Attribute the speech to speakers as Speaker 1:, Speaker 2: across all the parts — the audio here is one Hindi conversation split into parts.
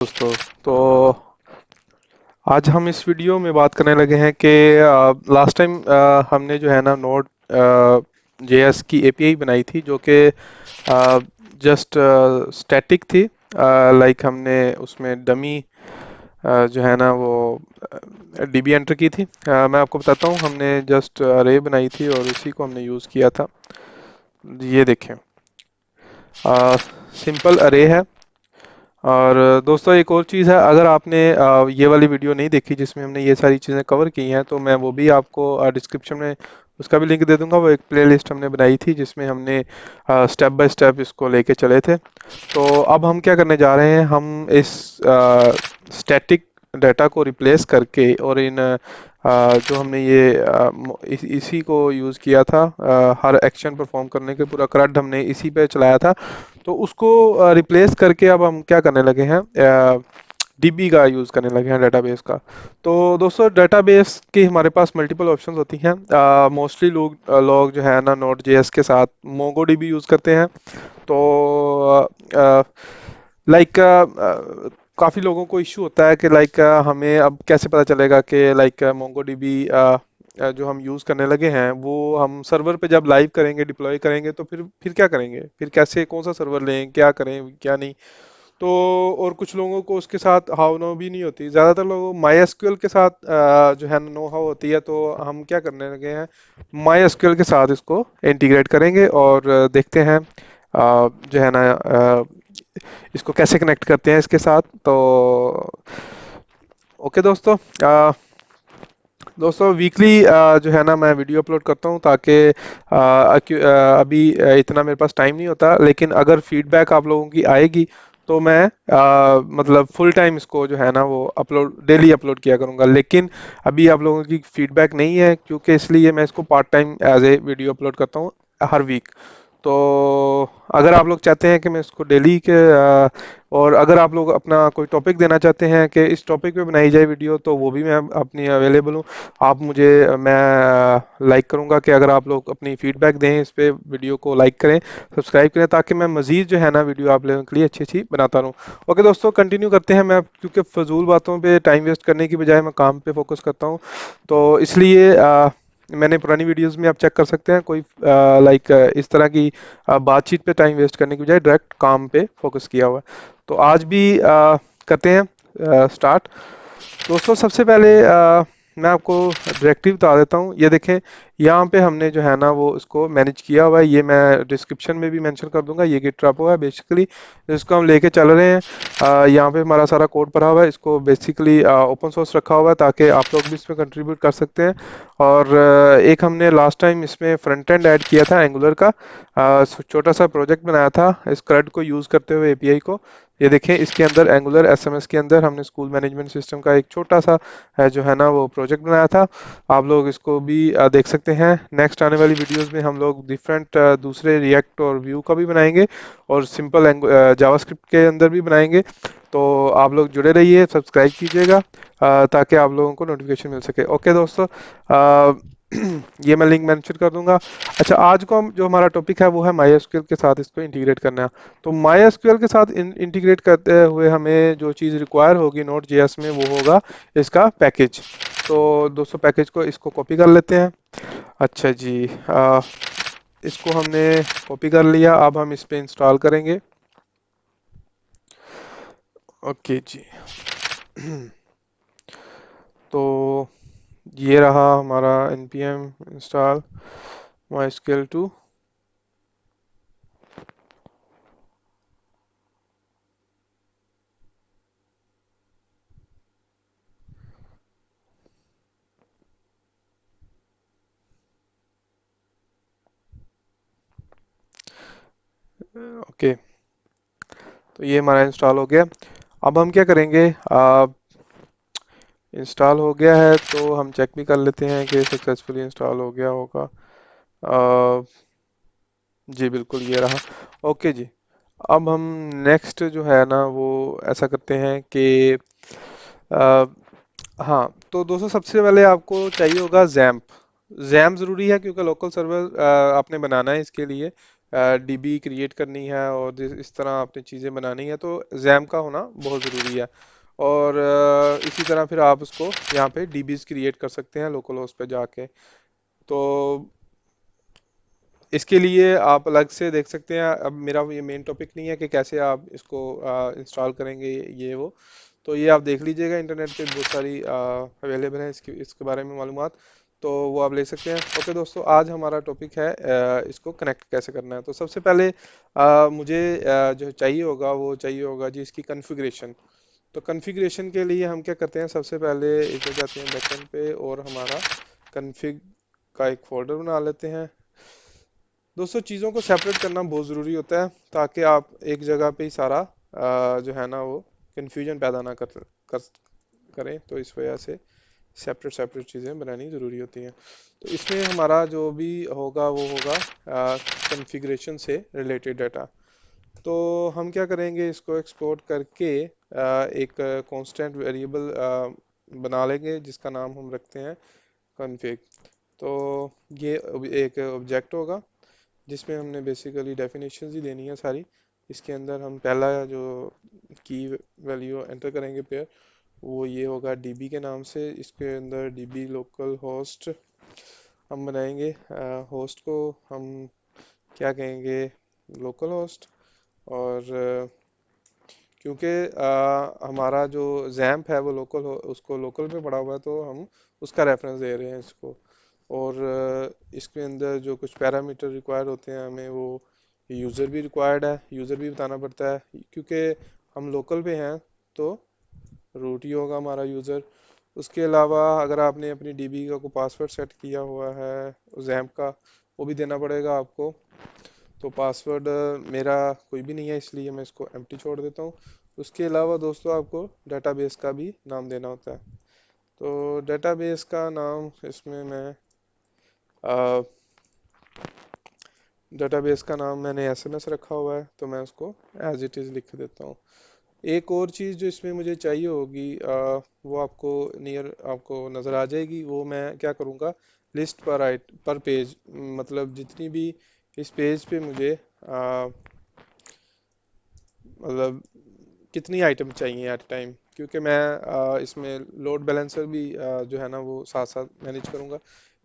Speaker 1: दोस्तों, तो आज हम इस वीडियो में बात करने लगे हैं कि लास्ट टाइम हमने जो है ना नोड जेएस की एपीआई बनाई थी जो कि जस्ट स्टैटिक थी। लाइक हमने उसमें डमी जो है ना वो डीबी एंटर की थी। मैं आपको बताता हूँ, हमने जस्ट अरे बनाई थी और उसी को हमने यूज़ किया था। ये देखें, सिंपल अरे है। और दोस्तों एक और चीज़ है, अगर आपने ये वाली वीडियो नहीं देखी जिसमें हमने ये सारी चीज़ें कवर की हैं, तो मैं वो भी आपको डिस्क्रिप्शन में उसका भी लिंक दे दूंगा। वो एक प्लेलिस्ट हमने बनाई थी जिसमें हमने स्टेप बाय स्टेप इसको लेके चले थे। तो अब हम क्या करने जा रहे हैं, हम इस स्टैटिक डाटा को रिप्लेस करके और इन जो हमने ये इसी को यूज़ किया था, हर एक्शन परफॉर्म करने के पूरा क्रड हमने इसी पे चलाया था। तो उसको रिप्लेस करके अब हम क्या करने लगे हैं, डीबी का यूज़ करने लगे हैं, डेटाबेस का। तो दोस्तों डेटाबेस की हमारे पास मल्टीपल ऑप्शंस होती हैं। मोस्टली लोग जो है ना नोड जेएस के साथ मोंगो डीबी यूज़ करते हैं। तो लाइक काफ़ी लोगों को इश्यू होता है कि लाइक हमें अब कैसे पता चलेगा कि लाइक मोंगो डीबी जो हम यूज़ करने लगे हैं वो हम सर्वर पे जब लाइव करेंगे, डिप्लॉय करेंगे, तो फिर क्या करेंगे, फिर कैसे, कौन सा सर्वर लें, क्या करें क्या नहीं। तो और कुछ लोगों को उसके साथ हाव नो भी नहीं होती। ज़्यादातर लोगों माई एसक्यूएल के साथ जो है नो हाव होती है। तो हम क्या करने लगे हैं, माई एसक्यूएल के साथ इसको इंटीग्रेट करेंगे और देखते हैं जो है ना इसको कैसे कनेक्ट करते हैं इसके साथ। तो ओके दोस्तों, वीकली जो है ना मैं वीडियो अपलोड करता हूँ ताकि अभी इतना मेरे पास टाइम नहीं होता, लेकिन अगर फीडबैक आप लोगों की आएगी तो मैं मतलब फुल टाइम इसको जो है ना वो अपलोड डेली अपलोड किया करूँगा। लेकिन अभी आप लोगों की फीडबैक नहीं है, क्योंकि इसलिए मैं इसको part time as a video upload करता हूँ हर वीक। तो अगर आप लोग चाहते हैं कि मैं इसको डेली के और अगर आप लोग अपना कोई टॉपिक देना चाहते हैं कि इस टॉपिक पे बनाई जाए वीडियो, तो वो भी मैं अपनी अवेलेबल हूँ। आप मुझे मैं लाइक करूँगा कि अगर आप लोग अपनी फीडबैक दें, इस पे वीडियो को लाइक करें, सब्सक्राइब करें, ताकि मैं मज़ीद जो है ना वीडियो आप लोगों के लिए अच्छी अच्छी बनाता रहूँ। ओके दोस्तों, कंटिन्यू करते हैं। मैं क्योंकि फजूल बातों पे टाइम वेस्ट करने की बजाय मैं काम पे फोकस करता हूँ, तो इसलिए मैंने पुरानी वीडियोस में आप चेक कर सकते हैं, कोई लाइक इस तरह की बातचीत पे टाइम वेस्ट करने की बजाय डायरेक्ट काम पे फोकस किया हुआ है। तो आज भी करते हैं स्टार्ट। दोस्तों सबसे पहले मैं आपको डायरेक्टरी बता देता हूँ। ये देखें, यहाँ पे हमने जो है ना वो इसको मैनेज किया हुआ है। ये मैं डिस्क्रिप्शन में भी मेंशन कर दूंगा। ये गिटहब है बेसिकली, जिसको हम लेके चल रहे हैं। यहाँ पे हमारा सारा कोड भरा हुआ है। इसको बेसिकली ओपन सोर्स रखा हुआ है ताकि आप लोग भी इसमें कंट्रीब्यूट कर सकते हैं। और एक हमने लास्ट टाइम इसमें फ्रंट एंड ऐड किया था एंगुलर का। छोटा सा प्रोजेक्ट बनाया था इस CRUD को यूज़ करते हुए, एपीआई को। ये देखें, इसके अंदर एंगुलर एसएमएस के अंदर हमने स्कूल मैनेजमेंट सिस्टम का एक छोटा सा जो है ना वो प्रोजेक्ट बनाया था। आप लोग इसको भी देख सकते हैं। नेक्स्ट आने वाली वीडियोस में हम लोग डिफरेंट दूसरे रिएक्ट और व्यू का भी बनाएंगे और सिंपल जावास्क्रिप्ट के अंदर भी बनाएंगे। तो आप लोग जुड़े रहिए, सब्सक्राइब कीजिएगा ताकि आप लोगों को नोटिफिकेशन मिल सके। ओके दोस्तों, अ, ये मैं लिंक मेंशन कर दूंगा। अच्छा, आज को हम जो हमारा टॉपिक है वो है माई एसक्यूएल के साथ इसको इंटीग्रेट करना। तो माई एसक्यूएल के साथ इंटीग्रेट करते हुए हमें जो चीज़ रिक्वायर होगी नोड जेएस में वो होगा इसका पैकेज। तो दोस्तों पैकेज को इसको कॉपी कर लेते हैं। अच्छा जी, इसको हमने कॉपी कर लिया। अब हम इस पे इंस्टॉल करेंगे। ओके जी। तो ये रहा हमारा npm इंस्टॉल mysql2। ओके, तो ये हमारा इंस्टॉल हो गया। अब हम क्या करेंगे, इंस्टॉल हो गया है तो हम चेक भी कर लेते हैं कि सक्सेसफुली इंस्टॉल हो गया होगा। अ, जी बिल्कुल, ये रहा। ओके जी, अब हम नेक्स्ट जो है ना वो ऐसा करते हैं कि अ, हाँ, तो दोस्तों सबसे पहले आपको चाहिए होगा जैम्प। जैम्प ज़रूरी है क्योंकि लोकल सर्वर आपने बनाना है इसके लिए। डीबी क्रिएट करनी है और इस तरह आपने चीज़ें बनानी है तो जैम का होना बहुत ज़रूरी है। और इसी तरह फिर आप उसको यहाँ पे डीबीज क्रिएट कर सकते हैं लोकल होस्ट पे जाके। तो इसके लिए आप अलग से देख सकते हैं। अब मेरा ये मेन टॉपिक नहीं है कि कैसे आप इसको इंस्टॉल करेंगे ये वो, तो ये आप देख लीजिएगा, इंटरनेट पे बहुत सारी अवेलेबल है इसके बारे में मालूमात, तो वो आप ले सकते हैं। ओके दोस्तों, आज हमारा टॉपिक है इसको कनेक्ट कैसे करना है। तो सबसे पहले मुझे जो चाहिए होगा वो चाहिए होगा जी इसकी कॉन्फ़िगरेशन। तो कॉन्फ़िगरेशन के लिए हम क्या करते हैं, सबसे पहले इधर जाते हैं बैकएंड पे और हमारा कॉन्फ़िग का एक फोल्डर बना लेते हैं। दोस्तों चीज़ों को सेपरेट करना बहुत ज़रूरी होता है ताकि आप एक जगह पे ही सारा जो है ना वो कन्फ्यूजन पैदा ना कर करें, तो इस वजह से सेपरेट सेपरेट चीज़ें बनानी ज़रूरी होती हैं। तो इसमें हमारा जो भी होगा वो होगा कॉन्फ़िगरेशन से रिलेटेड डाटा। तो हम क्या करेंगे, इसको एक्सपोर्ट करके एक कांस्टेंट वेरिएबल बना लेंगे जिसका नाम हम रखते हैं कॉन्फ़िग। तो ये एक ऑब्जेक्ट होगा जिसमें हमने बेसिकली डेफिनेशंस ही देनी है सारी। इसके अंदर हम पहला जो की वैल्यू एंटर करेंगे पेयर, वो ये होगा डीबी के नाम से। इसके अंदर डीबी लोकल होस्ट हम बनाएंगे। होस्ट को हम क्या कहेंगे, लोकल होस्ट। और क्योंकि हमारा जो जैम्प है वो लोकल हो, उसको लोकल पे पड़ा हुआ है तो हम उसका रेफरेंस दे रहे हैं इसको। और इसके अंदर जो कुछ पैरामीटर रिक्वायर्ड होते हैं हमें, वो यूज़र भी रिक्वायर्ड है, यूज़र भी बताना पड़ता है क्योंकि हम लोकल पे हैं, तो रूट ही होगा हमारा यूज़र। उसके अलावा अगर आपने अपनी डीबी का कोई पासवर्ड सेट किया हुआ है जैम्प का, वो भी देना पड़ेगा आपको। तो पासवर्ड मेरा कोई भी नहीं है इसलिए मैं इसको एम्प्टी छोड़ देता हूँ। उसके अलावा दोस्तों आपको डेटाबेस का भी नाम देना होता है। तो डेटाबेस का नाम इसमें मैं डेटाबेस का नाम मैंने एसएमएस रखा हुआ है, तो मैं उसको एज इट इज़ लिख देता हूँ। एक और चीज़ जो इसमें मुझे चाहिए होगी वो आपको नियर आपको नज़र आ जाएगी। वो मैं क्या करूँगा, लिस्ट पर पेज, मतलब जितनी भी इस पेज पे मुझे मतलब कितनी आइटम चाहिए एट टाइम, क्योंकि मैं इसमें लोड बैलेंसर भी जो है ना वो साथ साथ मैनेज करूँगा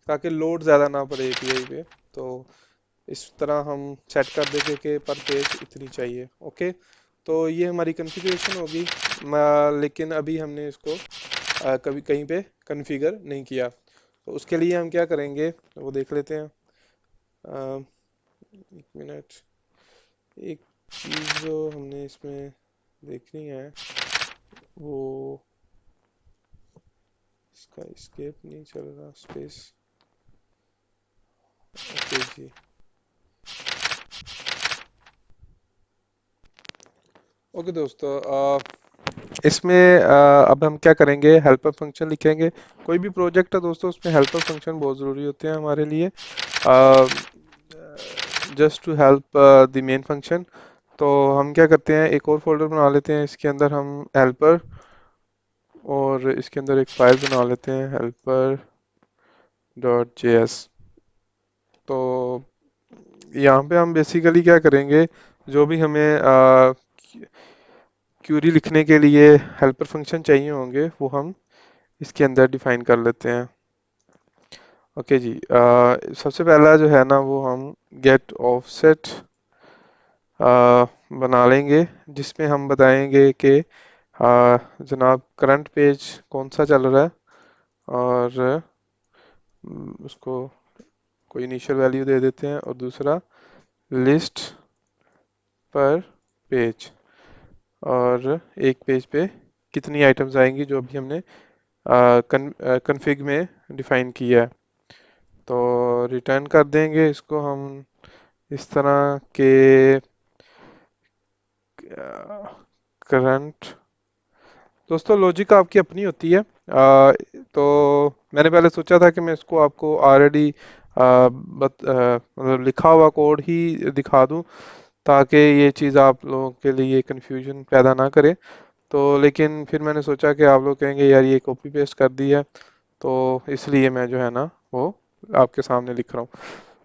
Speaker 1: ताकि लोड ज़्यादा ना पड़े एपीआई पे। तो इस तरह हम सेट कर देंगे कि पर पेज इतनी चाहिए। ओके, तो ये हमारी कॉन्फ़िगरेशन होगी। लेकिन अभी हमने इसको कभी कहीं पे कॉन्फ़िगर नहीं किया, तो उसके लिए हम क्या करेंगे वो देख लेते हैं। एक मिनट, एक चीज़ जो हमने इसमें देखनी है वो, इसका स्केप नहीं चल रहा, स्पेस। ओके जी, ओके दोस्तों, इसमें अब हम क्या करेंगे, हेल्पर फंक्शन लिखेंगे। कोई भी प्रोजेक्ट है दोस्तों उसमें हेल्पर फंक्शन बहुत ज़रूरी होते हैं हमारे लिए, just to help the main function. तो हम क्या करते हैं, एक और फोल्डर बना लेते हैं, इसके अंदर हम हेल्पर, और इसके अंदर एक फाइल बना लेते हैं हेल्पर डॉट जेएस। तो यहाँ पे हम बेसिकली क्या करेंगे, जो भी हमें क्यूरी लिखने के लिए हेल्पर फंक्शन चाहिए होंगे वो हम इसके अंदर डिफाइन कर लेते हैं। ओके जी, सबसे पहला जो है ना वो हम गेट ऑफसेट बना लेंगे, जिसमें हम बताएंगे कि जनाब करंट पेज कौन सा चल रहा है, और उसको कोई इनिशियल वैल्यू दे देते हैं, और दूसरा लिस्ट पर पेज, और एक पेज पे कितनी आइटम्स आएंगी जो अभी हमने कन्फिग में डिफाइन किया है। तो रिटर्न कर देंगे इसको हम इस तरह के करंट। दोस्तों लॉजिक आपकी अपनी होती है। तो मैंने पहले सोचा था कि मैं इसको आपको ऑलरेडी मतलब लिखा हुआ कोड ही दिखा दूं ताकि ये चीज़ आप लोगों के लिए कंफ्यूजन पैदा ना करे। तो लेकिन फिर मैंने सोचा कि आप लोग कहेंगे यार ये कॉपी पेस्ट कर दी है, तो इसलिए मैं जो है ना वो आपके सामने लिख रहा हूँ।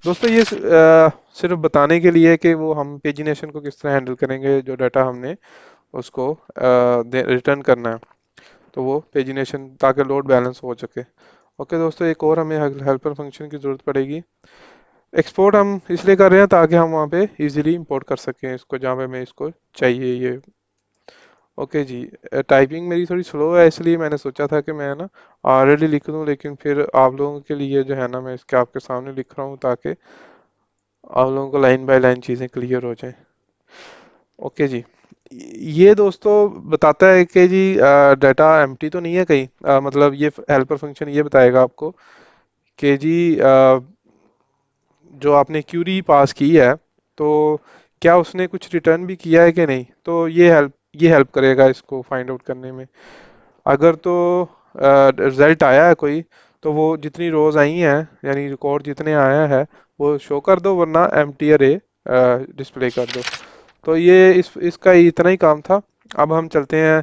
Speaker 1: दोस्तों ये सिर्फ बताने के लिए कि वो हम पेजिनेशन को किस तरह हैंडल करेंगे, जो डाटा हमने उसको रिटर्न करना है, तो वो पेजिनेशन ताकि लोड बैलेंस हो सके। ओके दोस्तों, एक और हमें हेल्पर फंक्शन की ज़रूरत पड़ेगी। एक्सपोर्ट हम इसलिए कर रहे हैं ताकि हम वहाँ पे इजीली इंपोर्ट कर सकें इसको जहाँ पे हमें इसको चाहिए ये। ओके जी। टाइपिंग मेरी थोड़ी स्लो है, इसलिए मैंने सोचा था कि मैं ना ऑलरेडी लिख दूँ, लेकिन फिर आप लोगों के लिए जो है ना मैं इसके आपके सामने लिख रहा हूँ ताकि आप लोगों को लाइन बाय लाइन चीज़ें क्लियर हो जाएं। ओके जी। ये दोस्तों बताता है कि जी डाटा एम्प्टी तो नहीं है कहीं, मतलब ये हेल्पर फंक्शन ये बताएगा आपको कि जी जो आपने क्यूरी पास की है तो क्या उसने कुछ रिटर्न भी किया है कि नहीं, तो ये हेल्प करेगा इसको फाइंड आउट करने में। अगर तो रिजल्ट आया है कोई, तो वो जितनी रोज आई हैं यानी रिकॉर्ड जितने आया है वो शो कर दो, वरना एम्प्टी अरे डिस्प्ले कर दो। तो ये इसका इतना ही काम था। अब हम चलते हैं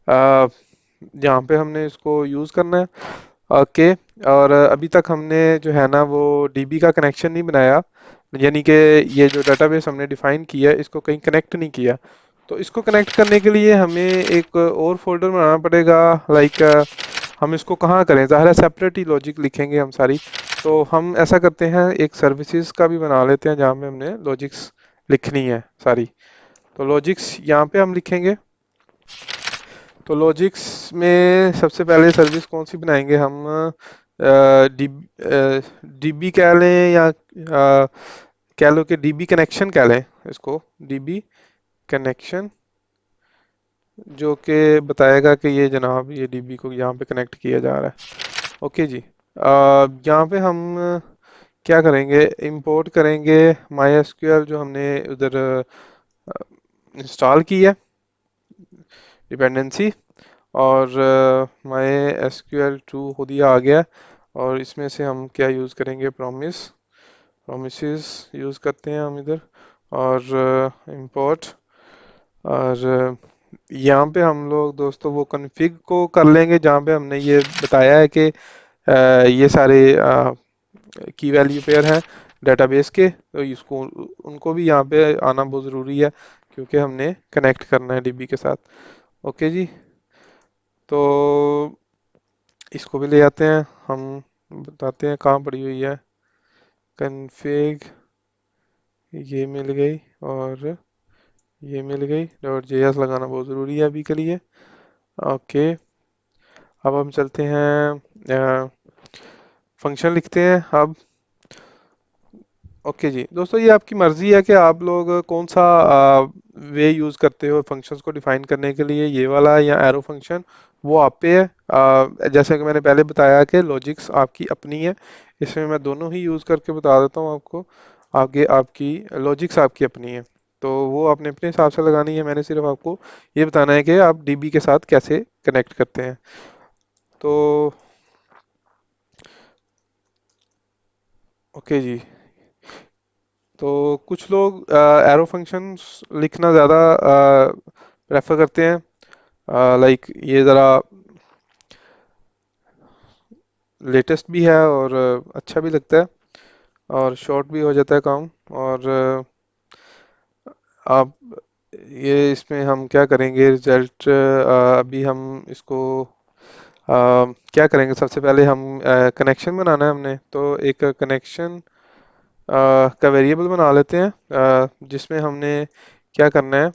Speaker 1: जहाँ पे हमने इसको यूज़ करना है। ओके। और अभी तक हमने जो है ना वो डीबी का कनेक्शन नहीं बनाया, यानी कि ये जो डाटाबेस हमने डिफाइन किया है इसको कहीं कनेक्ट नहीं किया। तो इसको कनेक्ट करने के लिए हमें एक और फोल्डर बनाना पड़ेगा। लाइक हम इसको कहाँ करें, ज़ाहिर है सेपरेट ही लॉजिक लिखेंगे हम सारी। तो हम ऐसा करते हैं, एक सर्विसेज का भी बना लेते हैं जहाँ में हमने लॉजिक्स लिखनी है सारी। तो लॉजिक्स यहाँ पे हम लिखेंगे। तो लॉजिक्स में सबसे पहले सर्विस कौन सी बनाएंगे हम, डी डीबी कह लें या कह लो कि डीबी कनेक्शन कह लें इसको, डीबी कनेक्शन, जो कि बताएगा कि ये जनाब ये डीबी को यहाँ पे कनेक्ट किया जा रहा है। ओके जी। यहाँ पे हम क्या करेंगे, इंपोर्ट करेंगे माई एसक्यूएल जो हमने उधर इंस्टॉल की है डिपेंडेंसी, और माई एसक्यूएल 2 खुद ही आ गया। और इसमें से हम क्या यूज़ करेंगे, प्रोमिसेस यूज़ करते हैं हम इधर, और इंपोर्ट। और यहाँ पे हम लोग दोस्तों वो कॉन्फ़िग को कर लेंगे जहाँ पे हमने ये बताया है कि ये सारे की वैल्यू पेयर हैं डेटाबेस के, तो इसको उनको भी यहाँ पे आना बहुत ज़रूरी है क्योंकि हमने कनेक्ट करना है डीबी के साथ। ओके जी। तो इसको भी ले आते हैं हम, बताते हैं कहाँ पड़ी हुई है कन्फिग। ये मिल गई और ये मिल गई, डॉट जेएस लगाना बहुत ज़रूरी है अभी के लिए। ओके। अब हम चलते हैं फंक्शन लिखते हैं अब। ओके जी दोस्तों, ये आपकी मर्ज़ी है कि आप लोग कौन सा वे यूज़ करते हो फंक्शंस को डिफाइन करने के लिए, ये वाला या एरो फंक्शन, वो आप पे है। जैसे कि मैंने पहले बताया कि लॉजिक्स आपकी अपनी है, इसमें मैं दोनों ही यूज़ करके बता देता हूँ आपको। आगे आपकी लॉजिक्स आपकी अपनी है, तो वो आपने अपने हिसाब से लगानी है। मैंने सिर्फ आपको ये बताना है कि आप डीबी के साथ कैसे कनेक्ट करते हैं। तो ओके जी। तो कुछ लोग एरो फंक्शंस लिखना ज़्यादा प्रेफर करते हैं, लाइक ये ज़रा लेटेस्ट भी है और अच्छा भी लगता है और शॉर्ट भी हो जाता है काम। और आप ये इसमें हम क्या करेंगे, रिजल्ट अभी हम इसको क्या करेंगे, सबसे पहले हम कनेक्शन बनाना है हमने, तो एक कनेक्शन का वेरिएबल बना लेते हैं जिसमें हमने क्या करना है,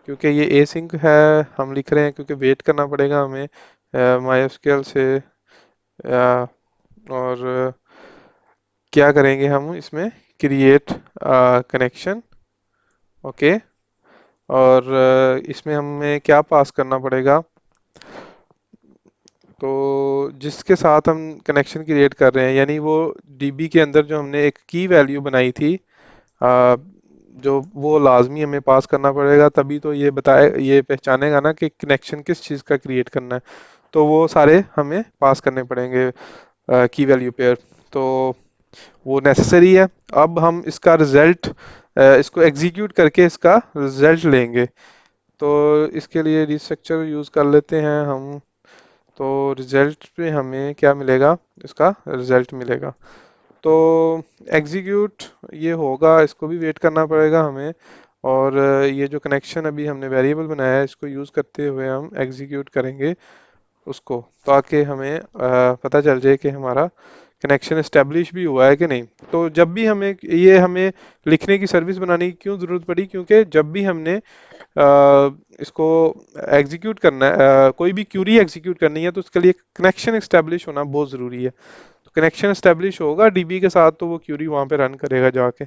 Speaker 1: क्योंकि ये एसिंक है हम लिख रहे हैं क्योंकि वेट करना पड़ेगा हमें माइस्क्ल से। और क्या करेंगे हम इसमें, क्रिएट कनेक्शन। ओके। और इसमें हमें क्या पास करना पड़ेगा, तो जिसके साथ हम कनेक्शन क्रिएट कर रहे हैं, यानी वो डीबी के अंदर जो हमने एक की वैल्यू बनाई थी, आ, जो वो लाजमी हमें पास करना पड़ेगा, तभी तो ये पहचानेगा ना कि कनेक्शन किस चीज़ का क्रिएट करना है। तो वो सारे हमें पास करने पड़ेंगे की वैल्यू पेयर। तो वो नेसेसरी है। अब हम इसका रिजल्ट इसको एग्जीक्यूट करके इसका रिजल्ट लेंगे। तो इसके लिए रिस्ट्रक्चर यूज़ कर लेते हैं हम। तो रिजल्ट पे हमें क्या मिलेगा, इसका रिजल्ट मिलेगा। तो एग्जीक्यूट ये होगा, इसको भी वेट करना पड़ेगा हमें। और ये जो कनेक्शन अभी हमने वेरिएबल बनाया है इसको यूज़ करते हुए हम एग्जीक्यूट करेंगे उसको, ताकि हमें पता चल जाए कि हमारा कनेक्शन एस्टेब्लिश भी हुआ है कि नहीं। तो जब भी हमें लिखने की सर्विस बनाने की क्यों ज़रूरत पड़ी, क्योंकि जब भी हमने इसको एग्जीक्यूट करना है, कोई भी क्यूरी एग्जीक्यूट करनी है, तो उसके लिए कनेक्शन एस्टेब्लिश होना बहुत ज़रूरी है। तो कनेक्शन एस्टेब्लिश होगा डीबी के साथ तो वो क्यूरी वहाँ पे रन करेगा जाके।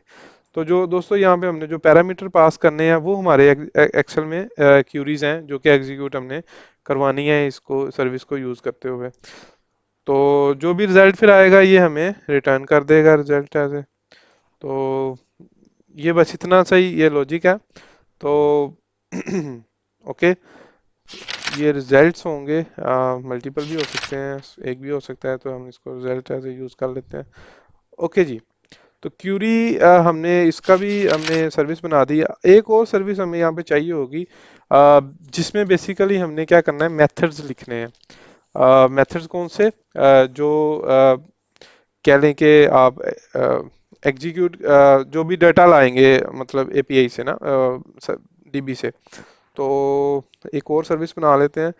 Speaker 1: तो जो दोस्तों यहाँ पे हमने जो पैरामीटर पास करने हैं वो हमारे एक्सेल में क्यूरीज हैं जो कि एग्जीक्यूट हमने करवानी है इसको सर्विस को यूज़ करते हुए। तो जो भी रिजल्ट फिर आएगा ये हमें रिटर्न कर देगा रिजल्ट एज ए। तो ये बस इतना सही ये लॉजिक है। तो ओके, ये रिजल्ट्स होंगे, मल्टीपल भी हो सकते हैं, एक भी हो सकता है, तो हम इसको रिजल्ट एज ए यूज़ कर लेते हैं। ओके जी। तो क्यूरी हमने इसका भी हमने सर्विस बना दी। एक और सर्विस हमें यहाँ पे चाहिए होगी, जिसमें बेसिकली हमने क्या करना है, मेथड्स लिखने हैं। मेथड्स कौन से, जो कह लें कि आप एग्जीक्यूट जो भी डाटा लाएंगे मतलब एपीआई से ना, डीबी से। तो एक और सर्विस बना लेते हैं।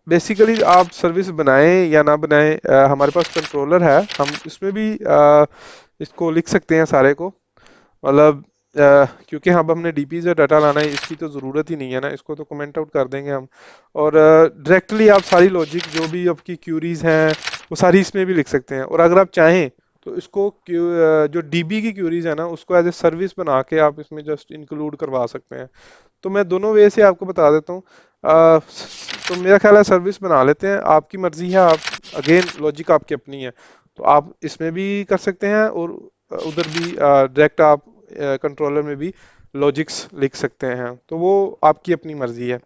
Speaker 1: बेसिकली आप सर्विस बनाएं या ना बनाएं, हमारे पास कंट्रोलर है, हम इसमें भी इसको लिख सकते हैं सारे को। मतलब क्योंकि अब हमने डीपी से डाटा लाना है, इसकी तो ज़रूरत ही नहीं है ना, इसको तो कमेंट आउट कर देंगे हम। और डायरेक्टली आप सारी लॉजिक जो भी आपकी क्यूरीज हैं वो सारी इसमें भी लिख सकते हैं। और अगर आप चाहें तो इसको जो डीबी की क्यूरीज है ना उसको एज ए सर्विस बना के आप इसमें जस्ट इंक्लूड करवा सकते हैं। तो मैं दोनों वे से आपको बता देता हूँ। तो मेरा ख्याल है सर्विस बना लेते हैं, आपकी मर्जी है, आप अगेन लॉजिक आपकी अपनी है। तो आप इसमें भी कर सकते हैं और उधर भी डायरेक्ट आप कंट्रोलर में भी लॉजिक्स लिख सकते हैं, तो वो आपकी अपनी मर्जी है।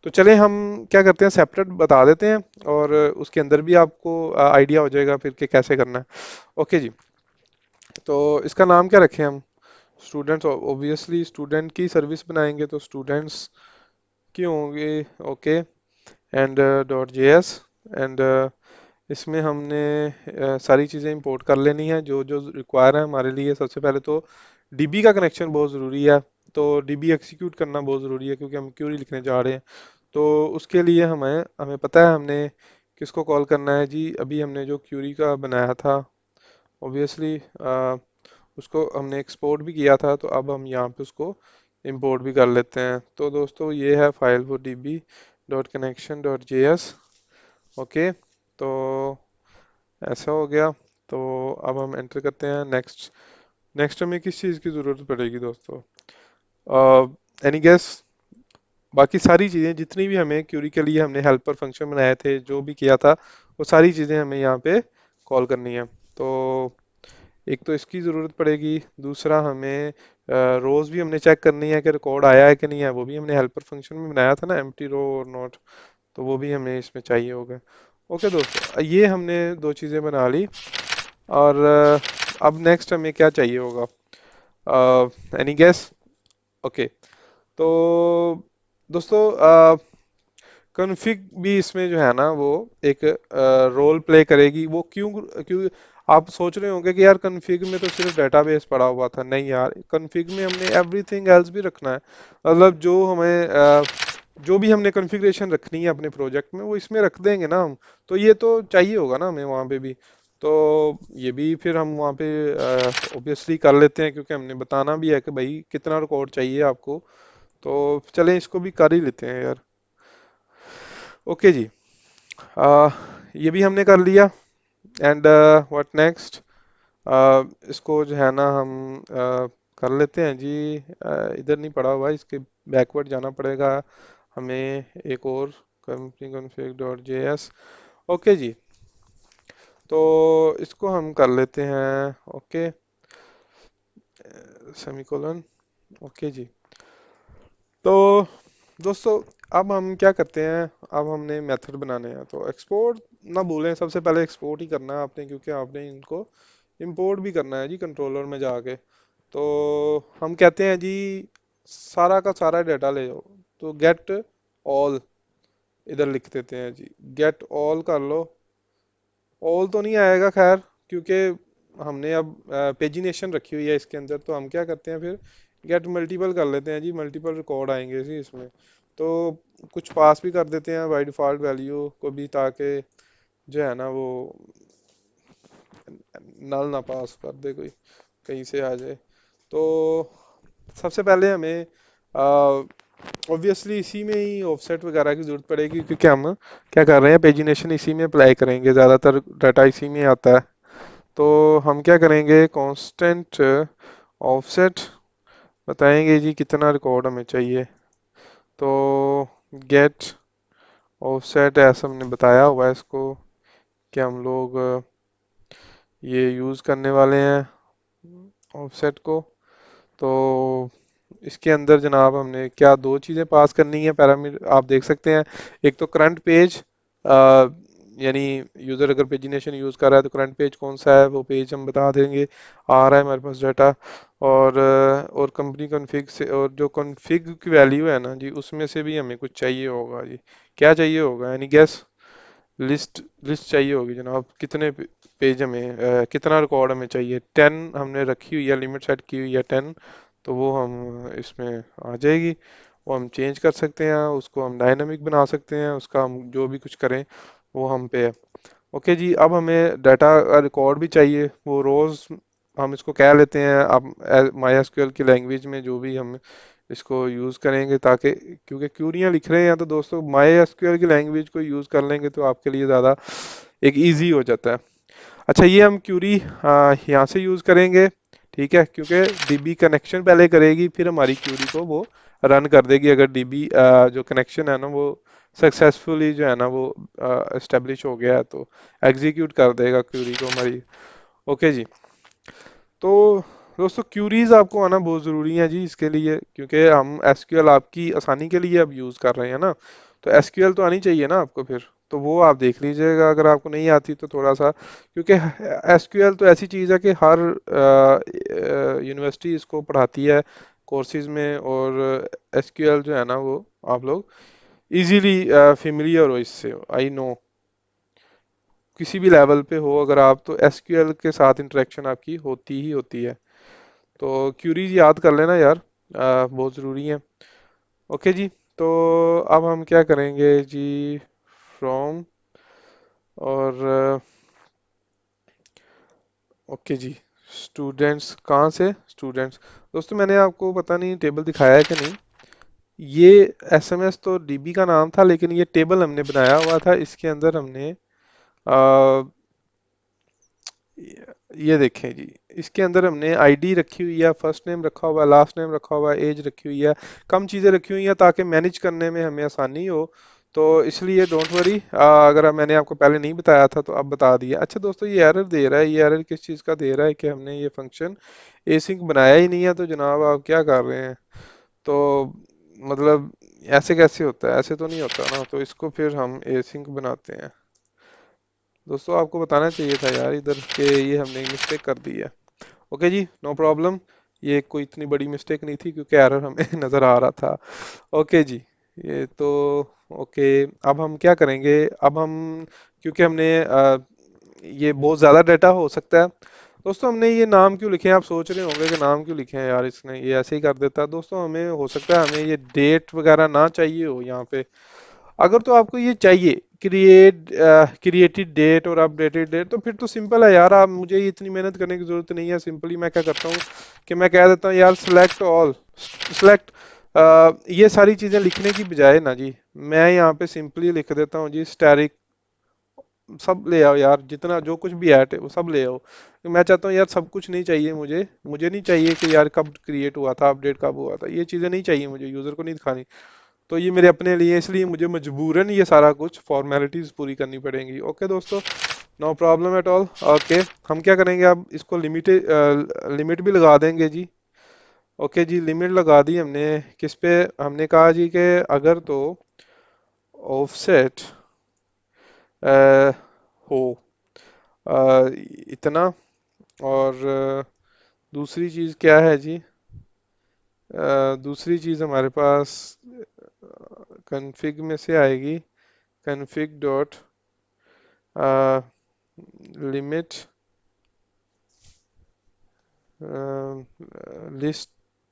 Speaker 1: तो चले हम क्या करते हैं, सेपरेट बता देते हैं और उसके अंदर भी आपको आइडिया हो जाएगा फिर कि कैसे करना है। ओके जी। तो इसका नाम क्या रखें हम, स्टूडेंट्स, ऑब्वियसली स्टूडेंट की सर्विस बनाएंगे तो स्टूडेंट्स की होंगे। Okay, and dot J S, and इसमें हमने सारी चीज़ें इंपोर्ट कर लेनी है जो जो रिक्वायर है हमारे लिए। सबसे पहले तो डीबी का कनेक्शन बहुत ज़रूरी है, तो डीबी एक्सिक्यूट करना बहुत ज़रूरी है क्योंकि हम क्यूरी लिखने जा रहे हैं। तो उसके लिए हमें हमें पता है हमने किसको कॉल करना है जी। अभी हमने जो क्यूरी का बनाया था ऑब्वियसली उसको हमने एक्सपोर्ट भी किया था, तो अब हम यहाँ पे उसको इंपोर्ट भी कर लेते हैं। तो दोस्तों ये है फाइल वो D dot connection dot J S. Okay, तो ऐसा हो गया। तो अब हम एंटर करते हैं नेक्स्ट। नेक्स्ट हमें किस चीज़ की ज़रूरत पड़ेगी दोस्तों, एनी गेस। बाकी सारी चीज़ें जितनी भी हमें क्यूरी के लिए हमने हेल्पर फंक्शन बनाए थे जो भी किया था वो सारी चीज़ें हमें यहाँ पे कॉल करनी है। तो एक तो इसकी ज़रूरत पड़ेगी, दूसरा हमें रोज़ भी हमने चेक करनी है कि रिकॉर्ड आया है कि नहीं है, वो भी हमने हेल्पर फंक्शन में बनाया था ना, एम्प्टी रो और नॉट, तो वो भी हमें इसमें चाहिए होगा। ओके दोस्तों, ये हमने दो चीज़ें बना ली। और अब नेक्स्ट हमें क्या चाहिए होगा, एनी गेस। ओके, तो दोस्तों कॉन्फ़िग भी इसमें जो है ना वो एक रोल प्ले करेगी। वो क्यों क्यों आप सोच रहे होंगे कि यार कॉन्फ़िग में तो सिर्फ डेटाबेस पड़ा हुआ था। नहीं यार, कॉन्फ़िग में हमने एवरीथिंग एल्स भी रखना है। मतलब जो हमें जो भी हमने कॉन्फ़िगरेशन रखनी है अपने प्रोजेक्ट में वो इसमें रख देंगे ना हम। तो ये तो चाहिए होगा ना हमें वहाँ पे भी। तो ये भी फिर हम वहाँ पे ऑब्वियसली कर लेते हैं क्योंकि हमने बताना भी है कि भाई कितना रिकॉर्ड चाहिए आपको। तो चलें इसको भी कर ही लेते हैं यार। ओके जी। आ, ये भी हमने कर लिया। एंड व्हाट नेक्स्ट, इसको जो है ना हम कर लेते हैं जी। इधर नहीं पड़ा हुआ, इसके बैकवर्ड जाना पड़ेगा हमें। एक और company config dot J S. Okay जी, तो इसको हम कर लेते हैं। Okay, semicolon. ओके जी। तो दोस्तों अब हम क्या करते हैं, अब हमने मेथड बनाने हैं। तो एक्सपोर्ट ना भूलें, सबसे पहले एक्सपोर्ट ही करना है आपने क्योंकि आपने इनको इंपोर्ट भी करना है जी कंट्रोलर में जाके। तो हम कहते हैं जी सारा का सारा डाटा ले जाओ, तो गेट ऑल इधर लिख देते हैं जी। गेट ऑल कर लो। ऑल तो नहीं आएगा खैर, क्योंकि हमने अब पेजिनेशन रखी हुई है इसके अंदर, तो हम क्या करते हैं फिर, गेट मल्टीपल कर लेते हैं जी, मल्टीपल रिकॉर्ड आएंगे जी इसमें। तो कुछ पास भी कर देते हैं बाई डिफ़ॉल्ट वैल्यू को भी, ताकि जो है ना वो नल ना पास कर दे कोई, कहीं से आ जाए। तो सबसे पहले हमें ऑब्वियसली इसी में ही ऑफसेट वगैरह की जरूरत पड़ेगी, क्योंकि हम क्या कर रहे हैं, पेजिनेशन इसी में अप्लाई करेंगे, ज़्यादातर डाटा इसी में आता है। तो हम क्या करेंगे, कांस्टेंट ऑफसेट बताएंगे जी कितना रिकॉर्ड हमें चाहिए। तो गेट ऑफसेट ऐसा हमने बताया हुआ है इसको, कि हम लोग ये यूज़ करने वाले हैं ऑफसेट को। तो इसके अंदर जनाब हमने क्या दो चीज़ें पास करनी है पैरामीटर, आप देख सकते हैं। एक तो करंट पेज, यानी यूज़र अगर पेजिनेशन यूज़ कर रहा है तो करंट पेज कौन सा है वो पेज हम बता देंगे, आ रहा है हमारे पास डाटा। और कंपनी कॉन्फ़िग से, और जो कॉन्फ़िग की वैल्यू है ना जी, उसमें से भी हमें कुछ चाहिए होगा जी। क्या चाहिए होगा, यानी गैस लिस्ट लिस्ट चाहिए होगी जनाब, कितने पेज हमें कितना रिकॉर्ड हमें चाहिए। 10 हमने रखी हुई है, लिमिट सेट की हुई है 10, तो वो हम इसमें आ जाएगी। वो हम चेंज कर सकते हैं, उसको हम डायनामिक बना सकते हैं, उसका हम जो भी कुछ करें वो हम पे है। ओके जी, अब हमें डाटा रिकॉर्ड भी चाहिए, वो रोज़ हम इसको कह लेते हैं अब माई एसक्यूएल की लैंग्वेज में जो भी हम इसको यूज़ करेंगे, ताकि क्योंकि क्यूरियाँ लिख रहे हैं तो दोस्तों माई एसक्यूएल की लैंग्वेज को यूज़ कर लेंगे तो आपके लिए ज़्यादा एक इजी हो जाता है। अच्छा, ये हम क्यूरी यहाँ से यूज़ करेंगे, ठीक है, क्योंकि डीबी कनेक्शन पहले करेगी, फिर हमारी क्यूरी को वो रन कर देगी, अगर डीबी जो कनेक्शन है ना वो सक्सेसफुली जो है ना वो इस्टेब्लिश हो गया है, तो एग्जीक्यूट कर देगा क्यूरी को हमारी। ओके जी। तो दोस्तों क्यूरीज आपको आना बहुत ज़रूरी है जी इसके लिए, क्योंकि हम एसक्यूएल आपकी आसानी के लिए अब यूज़ कर रहे हैं ना, तो एसक्यूएल तो आनी चाहिए ना आपको फिर। तो वो आप देख लीजिएगा, अगर आपको नहीं आती तो थोड़ा सा, क्योंकि एसक्यूएल तो ऐसी चीज़ है कि हर यूनिवर्सिटी इसको पढ़ाती है कोर्सेज में, और एसक्यूएल जो है ना वो आप लोग इजीली फेमिलियर हो इससे, आई नो किसी भी लेवल पे हो अगर आप, तो एसक्यूएल के साथ इंटरेक्शन आपकी होती ही होती है। तो क्यूरीज याद कर लेना यार, बहुत ज़रूरी है। ओके जी। तो अब हम क्या करेंगे जी, फ्रॉम, और ओके जी, स्टूडेंट्स कहाँ से, स्टूडेंट्स। दोस्तों मैंने आपको पता नहीं टेबल दिखाया है कि नहीं, ये एसएमएस तो डीबी का नाम था, लेकिन ये टेबल हमने बनाया हुआ था, इसके अंदर हमने ये देखें जी, इसके अंदर हमने आईडी रखी हुई है, फर्स्ट नेम रखा हुआ है, लास्ट नेम रखा हुआ है, एज रखी हुई है, कम चीज़ें रखी हुई हैं ताकि मैनेज करने में हमें आसानी हो। तो इसलिए डोंट वरी, अगर मैंने आपको पहले नहीं बताया था तो अब बता दिया। अच्छा दोस्तों, ये एरर दे रहा है, ये एरर किस चीज़ का दे रहा है, कि हमने ये फंक्शन एसिंक बनाया ही नहीं है। तो जनाब आप क्या कर रहे हैं, तो मतलब ऐसे कैसे होता है, ऐसे तो नहीं होता ना, तो इसको फिर हम एसिंक बनाते हैं। दोस्तों आपको बताना चाहिए था यार इधर के, ये हमने मिस्टेक कर दी है। ओके जी, नो प्रॉब्लम, ये कोई इतनी बड़ी मिस्टेक नहीं थी, क्योंकि एरर हमें नज़र आ रहा था। ओके जी, ये तो ओके। अब हम क्या करेंगे, अब हम क्योंकि हमने ये बहुत ज़्यादा डाटा हो सकता है। दोस्तों हमने ये नाम क्यों लिखे हैं, आप सोच रहे होंगे कि नाम क्यों लिखे हैं यार इसने, ये ऐसे ही कर देता। दोस्तों हमें हो सकता है हमें ये डेट वगैरह ना चाहिए हो यहाँ पे। अगर तो आपको ये चाहिए क्रिएटेड डेट और अपडेटेड डेट, तो फिर तो सिंपल है यार, आप मुझे इतनी मेहनत करने की जरूरत नहीं है। सिंपली मैं क्या करता हूँ कि मैं कह देता हूँ यार सिलेक्ट ऑल, सिलेक्ट, ये सारी चीजें लिखने की बजाय ना जी, मैं यहाँ पे सिंपली लिख देता हूँ जी स्टैटिक, सब ले आओ यार, जितना जो कुछ भी है वो सब ले आओ। तो मैं चाहता हूँ यार सब कुछ नहीं चाहिए मुझे, मुझे नहीं चाहिए कि यार कब क्रिएट हुआ था, अपडेट कब हुआ था, ये चीज़ें नहीं चाहिए मुझे, यूज़र को नहीं दिखानी। तो ये मेरे अपने लिए, इसलिए मुझे मजबूरन ये सारा कुछ फॉर्मेलिटीज पूरी करनी पड़ेंगी। ओके दोस्तों, no problem at all. Okay, हम क्या करेंगे, अब इसको लिमिट भी लगा देंगे जी। ओके जी, लिमिट लगा दी हमने, किस पे, हमने कहा जी कि अगर तो ऑफसेट हो अ, इतना, और दूसरी चीज़ क्या है जी, दूसरी चीज़ हमारे पास कन्फिग में से आएगी, कन्फिग डॉट लिमिट लिस्ट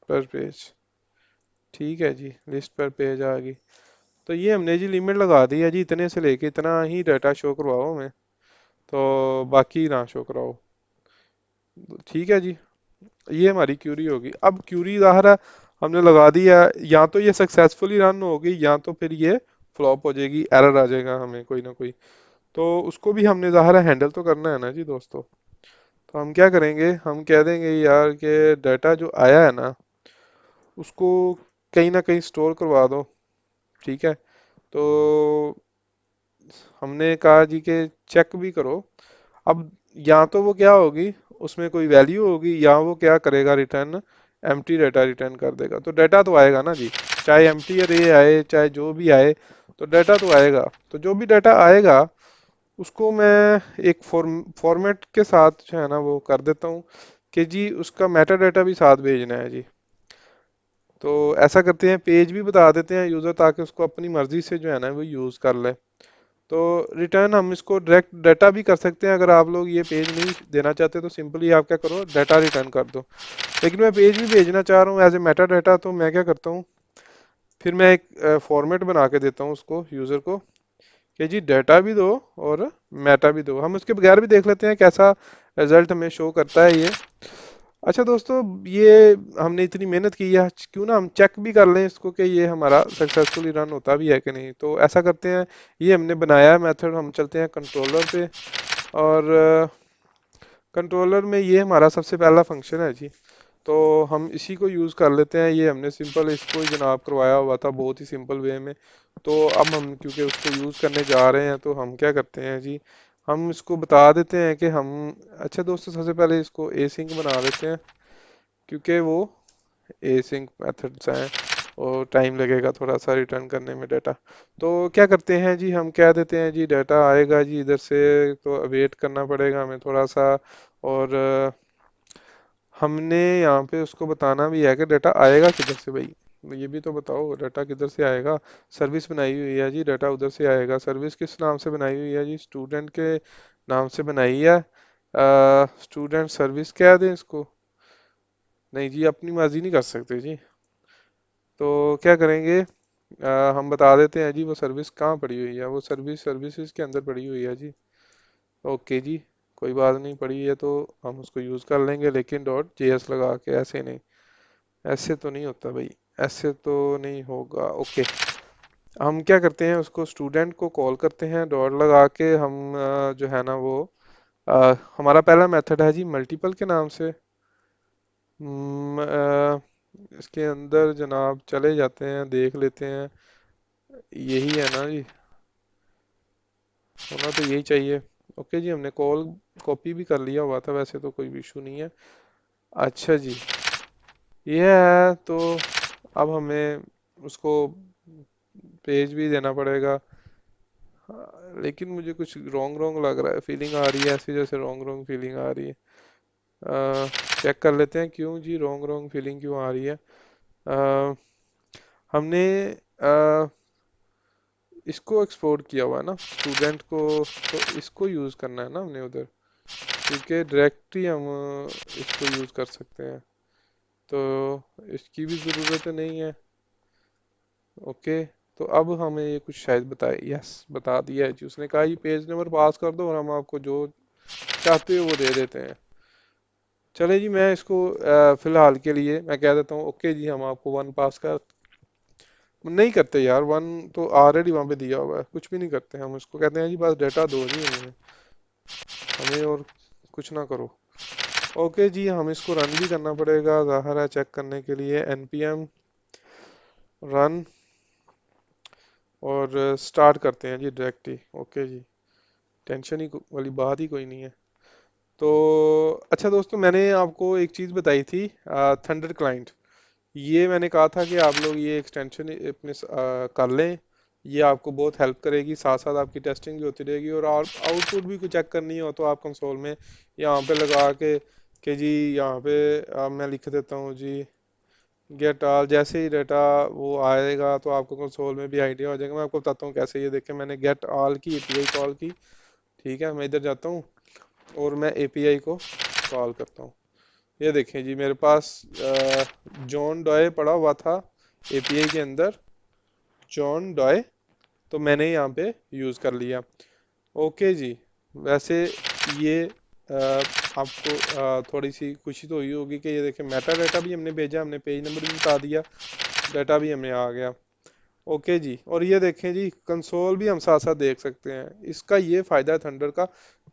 Speaker 1: पर पेज, ठीक है जी, लिस्ट पर पेज आ गई। तो ये हमने जी लिमिट लगा दी है जी, इतने से लेके इतना ही डाटा शो करवाओ हमें, तो बाकी ना शो कराओ। ठीक है जी, ये हमारी क्यूरी होगी। अब क्यूरी ज़ाहिर है हमने लगा दी है, या तो ये सक्सेसफुली रन होगी या तो फिर ये फ्लॉप हो जाएगी, एरर आ जाएगा हमें कोई ना कोई। तो उसको भी हमने ज़ाहिर है हैंडल तो करना है ना जी दोस्तों। तो हम क्या करेंगे, हम कह देंगे यार कि डाटा जो आया है ना उसको कहीं ना कहीं स्टोर करवा दो। ठीक है, तो हमने कहा जी कि चेक भी करो। अब या तो वो क्या होगी, उसमें कोई वैल्यू होगी, या वो क्या करेगा, रिटर्न एम्प्टी डाटा रिटर्न कर देगा। तो डाटा तो आएगा ना जी, चाहे एम्प्टी अरे आए चाहे जो भी आए, तो डाटा तो आएगा। तो जो भी डाटा आएगा उसको मैं एक फॉर्मेट के साथ जो है ना वो कर देता हूँ कि जी उसका मेटा डाटा भी साथ भेजना है जी। तो ऐसा करते हैं, पेज भी बता देते हैं यूज़र ताकि उसको अपनी मर्जी से जो है ना वो यूज़ कर ले। तो रिटर्न हम इसको डायरेक्ट डाटा भी कर सकते हैं, अगर आप लोग ये पेज नहीं देना चाहते तो सिंपली आप क्या करो, डाटा रिटर्न कर दो। लेकिन मैं पेज भी भेजना चाह रहा हूँ एज ए मेटा डाटा, तो मैं क्या करता हूँ, फिर मैं एक फॉर्मेट बना के देता हूँ उसको यूज़र को कि जी डाटा भी दो और मेटा भी दो। हम उसके बगैर भी देख लेते हैं कैसा रिजल्ट हमें शो करता है ये। अच्छा दोस्तों, ये हमने इतनी मेहनत की है, क्यों ना हम चेक भी कर लें इसको कि ये हमारा सक्सेसफुली रन होता भी है कि नहीं। तो ऐसा करते हैं, ये हमने बनाया है मेथड, हम चलते हैं कंट्रोलर पे, और कंट्रोलर में ये हमारा सबसे पहला फंक्शन है जी। तो हम इसी को यूज़ कर लेते हैं, ये हमने सिंपल इसको ही जनाब करवाया हुआ था बहुत ही सिंपल वे में। तो अब हम क्योंकि उसको यूज़ करने जा रहे हैं तो हम क्या करते हैं जी, हम इसको बता देते हैं कि हम, अच्छा दोस्तों सबसे पहले इसको एसिंक बना देते हैं, क्योंकि वो एसिंक मेथड्स हैं और टाइम लगेगा थोड़ा सा रिटर्न करने में डाटा। तो क्या करते हैं जी, हम कह देते हैं जी डाटा आएगा जी इधर से, तो वेट करना पड़ेगा हमें थोड़ा सा। और हमने यहाँ पे उसको बताना भी है कि डाटा आएगा किधर से भाई, ये भी तो बताओ डाटा किधर से आएगा। सर्विस बनाई हुई है जी, डाटा उधर से आएगा। सर्विस किस नाम से बनाई हुई है जी, स्टूडेंट के नाम से बनाई है। स्टूडेंट सर्विस कह दें इसको, नहीं जी अपनी मर्जी नहीं कर सकते जी। तो क्या करेंगे, हम बता देते हैं जी वो सर्विस कहाँ पड़ी हुई है, वो सर्विस सर्विसेज के अंदर पड़ी हुई है जी। ओके जी, कोई बात नहीं, पड़ी है तो हम उसको यूज़ कर लेंगे, लेकिन डॉट जेएस लगा के, ऐसे नहीं, ऐसे तो नहीं होता भाई, ऐसे तो नहीं होगा। ओके, हम क्या करते हैं, उसको स्टूडेंट को कॉल करते हैं डॉट लगा के। हम जो है ना वो हमारा पहला मेथड है जी मल्टीपल के नाम से। इसके अंदर जनाब चले जाते हैं, देख लेते हैं, यही है ना जी, होना तो यही चाहिए। ओके जी, हमने कॉल कॉपी भी कर लिया हुआ था, वैसे तो कोई इशू नहीं है। अच्छा जी, ये है तो अब हमें उसको पेज भी देना पड़ेगा। लेकिन मुझे कुछ रॉन्ग रॉन्ग लग रहा है, फीलिंग आ रही है ऐसी जैसे रॉन्ग रॉन्ग फीलिंग आ रही है। चेक कर लेते हैं क्यों जी रॉन्ग रॉन्ग फीलिंग क्यों आ रही है। अ, हमने अ, इसको एक्सपोर्ट किया हुआ है ना स्टूडेंट को, तो इसको यूज़ करना है ना हमने उधर, क्योंकि डायरेक्ट ही हम इसको यूज़ कर सकते हैं, तो इसकी भी ज़रूरत नहीं है। ओके, तो अब हमें ये कुछ शायद बताए, यस बता दिया है जी, उसने कहा ये पेज नंबर पास कर दो और हम आपको जो चाहते हो वो दे देते हैं। चले जी, मैं इसको फिलहाल के लिए मैं कह देता हूँ ओके जी, हम आपको वन पास कर नहीं करते यार, वन तो ऑलरेडी वहाँ पे दिया हुआ है, कुछ भी नहीं करते, हम उसको कहते हैं जी बस डाटा दो जी हमें, हमें और कुछ ना करो। ओके जी, हम इसको रन भी करना पड़ेगा ज़ाहिर है चेक करने के लिए, npm रन, और स्टार्ट करते हैं जी डायरेक्ट ही। ओके जी, टेंशन ही वाली बात ही कोई नहीं है। तो अच्छा दोस्तों, मैंने आपको एक चीज़ बताई थी, थंडर क्लाइंट, ये मैंने कहा था कि आप लोग ये एक्सटेंशन अपने कर लें, ये आपको बहुत हेल्प करेगी, साथ साथ आपकी टेस्टिंग भी होती रहेगी, और आउटपुट भी कुछ चेक करनी हो तो आप कंसोल में यहाँ पे लगा के जी यहाँ पे मैं लिख देता हूँ जी गेट ऑल, जैसे ही डाटा वो आएगा तो आपको कंसोल में भी आइडिया हो जाएगा। मैं आपको बताता हूँ कैसे, ये देखें मैंने गेट ऑल की एपीआई कॉल की। ठीक है, मैं इधर जाता हूँ और मैं एपीआई को कॉल करता हूँ। ये देखें जी, मेरे पास जॉन डॉय पड़ा हुआ था एपीआई के अंदर, जॉन डॉय, तो मैंने यहाँ पे यूज़ कर लिया। ओके जी। वैसे ये आपको थोड़ी सी खुशी तो हुई होगी कि ये देखें मेटा डाटा भी हमने भेजा, हमने पेज नंबर भी बता दिया, डाटा भी हमें आ गया। ओके जी। और ये देखें जी, कंसोल भी हम साथ साथ देख सकते हैं। इसका ये फायदा है थंडर का।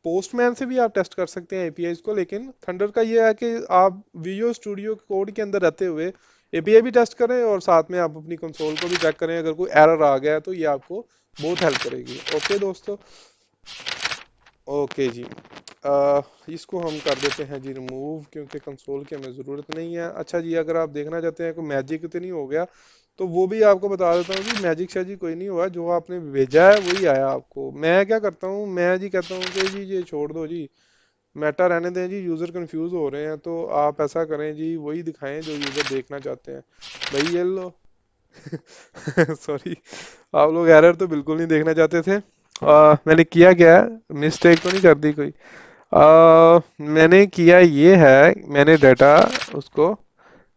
Speaker 1: पोस्टमैन से भी आप टेस्ट कर सकते हैं एपीआई को, लेकिन थंडर का ये है कि आप विजुअल स्टूडियो कोड के अंदर रहते हुए एपीआई भी टेस्ट करें और साथ में आप अपनी कंसोल को भी चेक करें। अगर कोई एरर आ गया है तो ये आपको बहुत हेल्प करेगी। ओके दोस्तों। ओके जी। इसको हम कर देते हैं जी रिमूव, क्योंकि कंसोल की हमें ज़रूरत नहीं है। अच्छा जी, अगर आप देखना चाहते हैं कि मैजिक तो नहीं हो गया, तो वो भी आपको बता देता हूँ कि मैजिक शाजिक कोई नहीं हुआ, जो आपने भेजा है वही आया आपको। मैं क्या करता हूँ, मैं जी कहता हूँ कि जी ये छोड़ दो जी, मेटा रहने दें जी, यूज़र कंफ्यूज हो रहे हैं, तो आप ऐसा करें जी, वही दिखाएं जो यूज़र देखना चाहते हैं। भाई ये लो। सॉरी, आप लोग एरर तो बिल्कुल नहीं देखना चाहते थे। मैंने किया क्या है, मिस्टेक तो नहीं कर दी कोई। मैंने किया ये है, मैंने डाटा उसको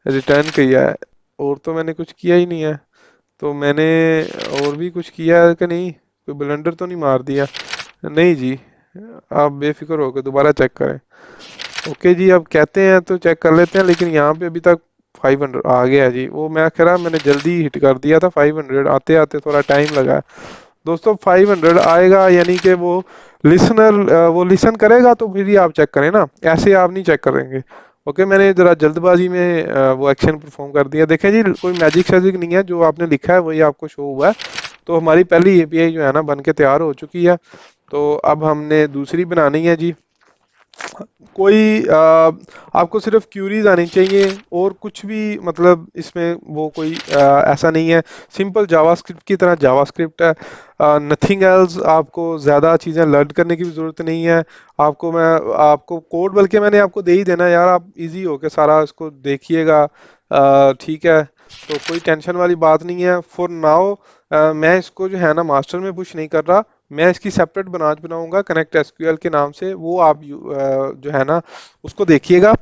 Speaker 1: रिटर्न किया है, और तो मैंने कुछ किया ही नहीं है। तो मैंने और भी कुछ किया है कि नहीं, कोई ब्लंडर तो नहीं मार दिया? नहीं जी, आप बेफिक्र होकर दोबारा चेक करें। ओके जी, अब कहते हैं तो चेक कर लेते हैं, लेकिन यहाँ पे अभी तक 500 आ गया है जी। वो मैं कह रहा, मैंने जल्दी हिट कर दिया था, 500 आते आते थोड़ा टाइम लगा। दोस्तों 500 आएगा, यानी कि वो लिसनर वो लिसन करेगा तो फिर ही आप चेक करें ना, ऐसे आप नहीं चेक करेंगे। ओके, मैंने जरा जल्दबाजी में वो एक्शन परफॉर्म कर दिया। देखें जी, कोई मैजिक शैजिक नहीं है, जो आपने लिखा है वही आपको शो हुआ है। तो हमारी पहली एपीआई जो है ना बन के तैयार हो चुकी है। तो अब हमने दूसरी बनानी है जी। कोई आपको सिर्फ क्यूरीज आनी चाहिए, और कुछ भी मतलब इसमें वो कोई ऐसा नहीं है। सिंपल जावास्क्रिप्ट की तरह जावास्क्रिप्ट है, नथिंग एल्स। आपको ज़्यादा चीज़ें लर्न करने की भी ज़रूरत नहीं है। आपको कोड बल्कि मैंने आपको दे ही देना यार, आप इजी होके सारा इसको देखिएगा। ठीक है, तो कोई टेंशन वाली बात नहीं है फॉर नाउ। मैं इसको जो है ना मास्टर में पुश नहीं कर रहा, मैं इसकी सेपरेट ब्रांच बनाऊंगा कनेक्ट एसक्यूएल के नाम से। वो आप जो है ना उसको देखिएगा।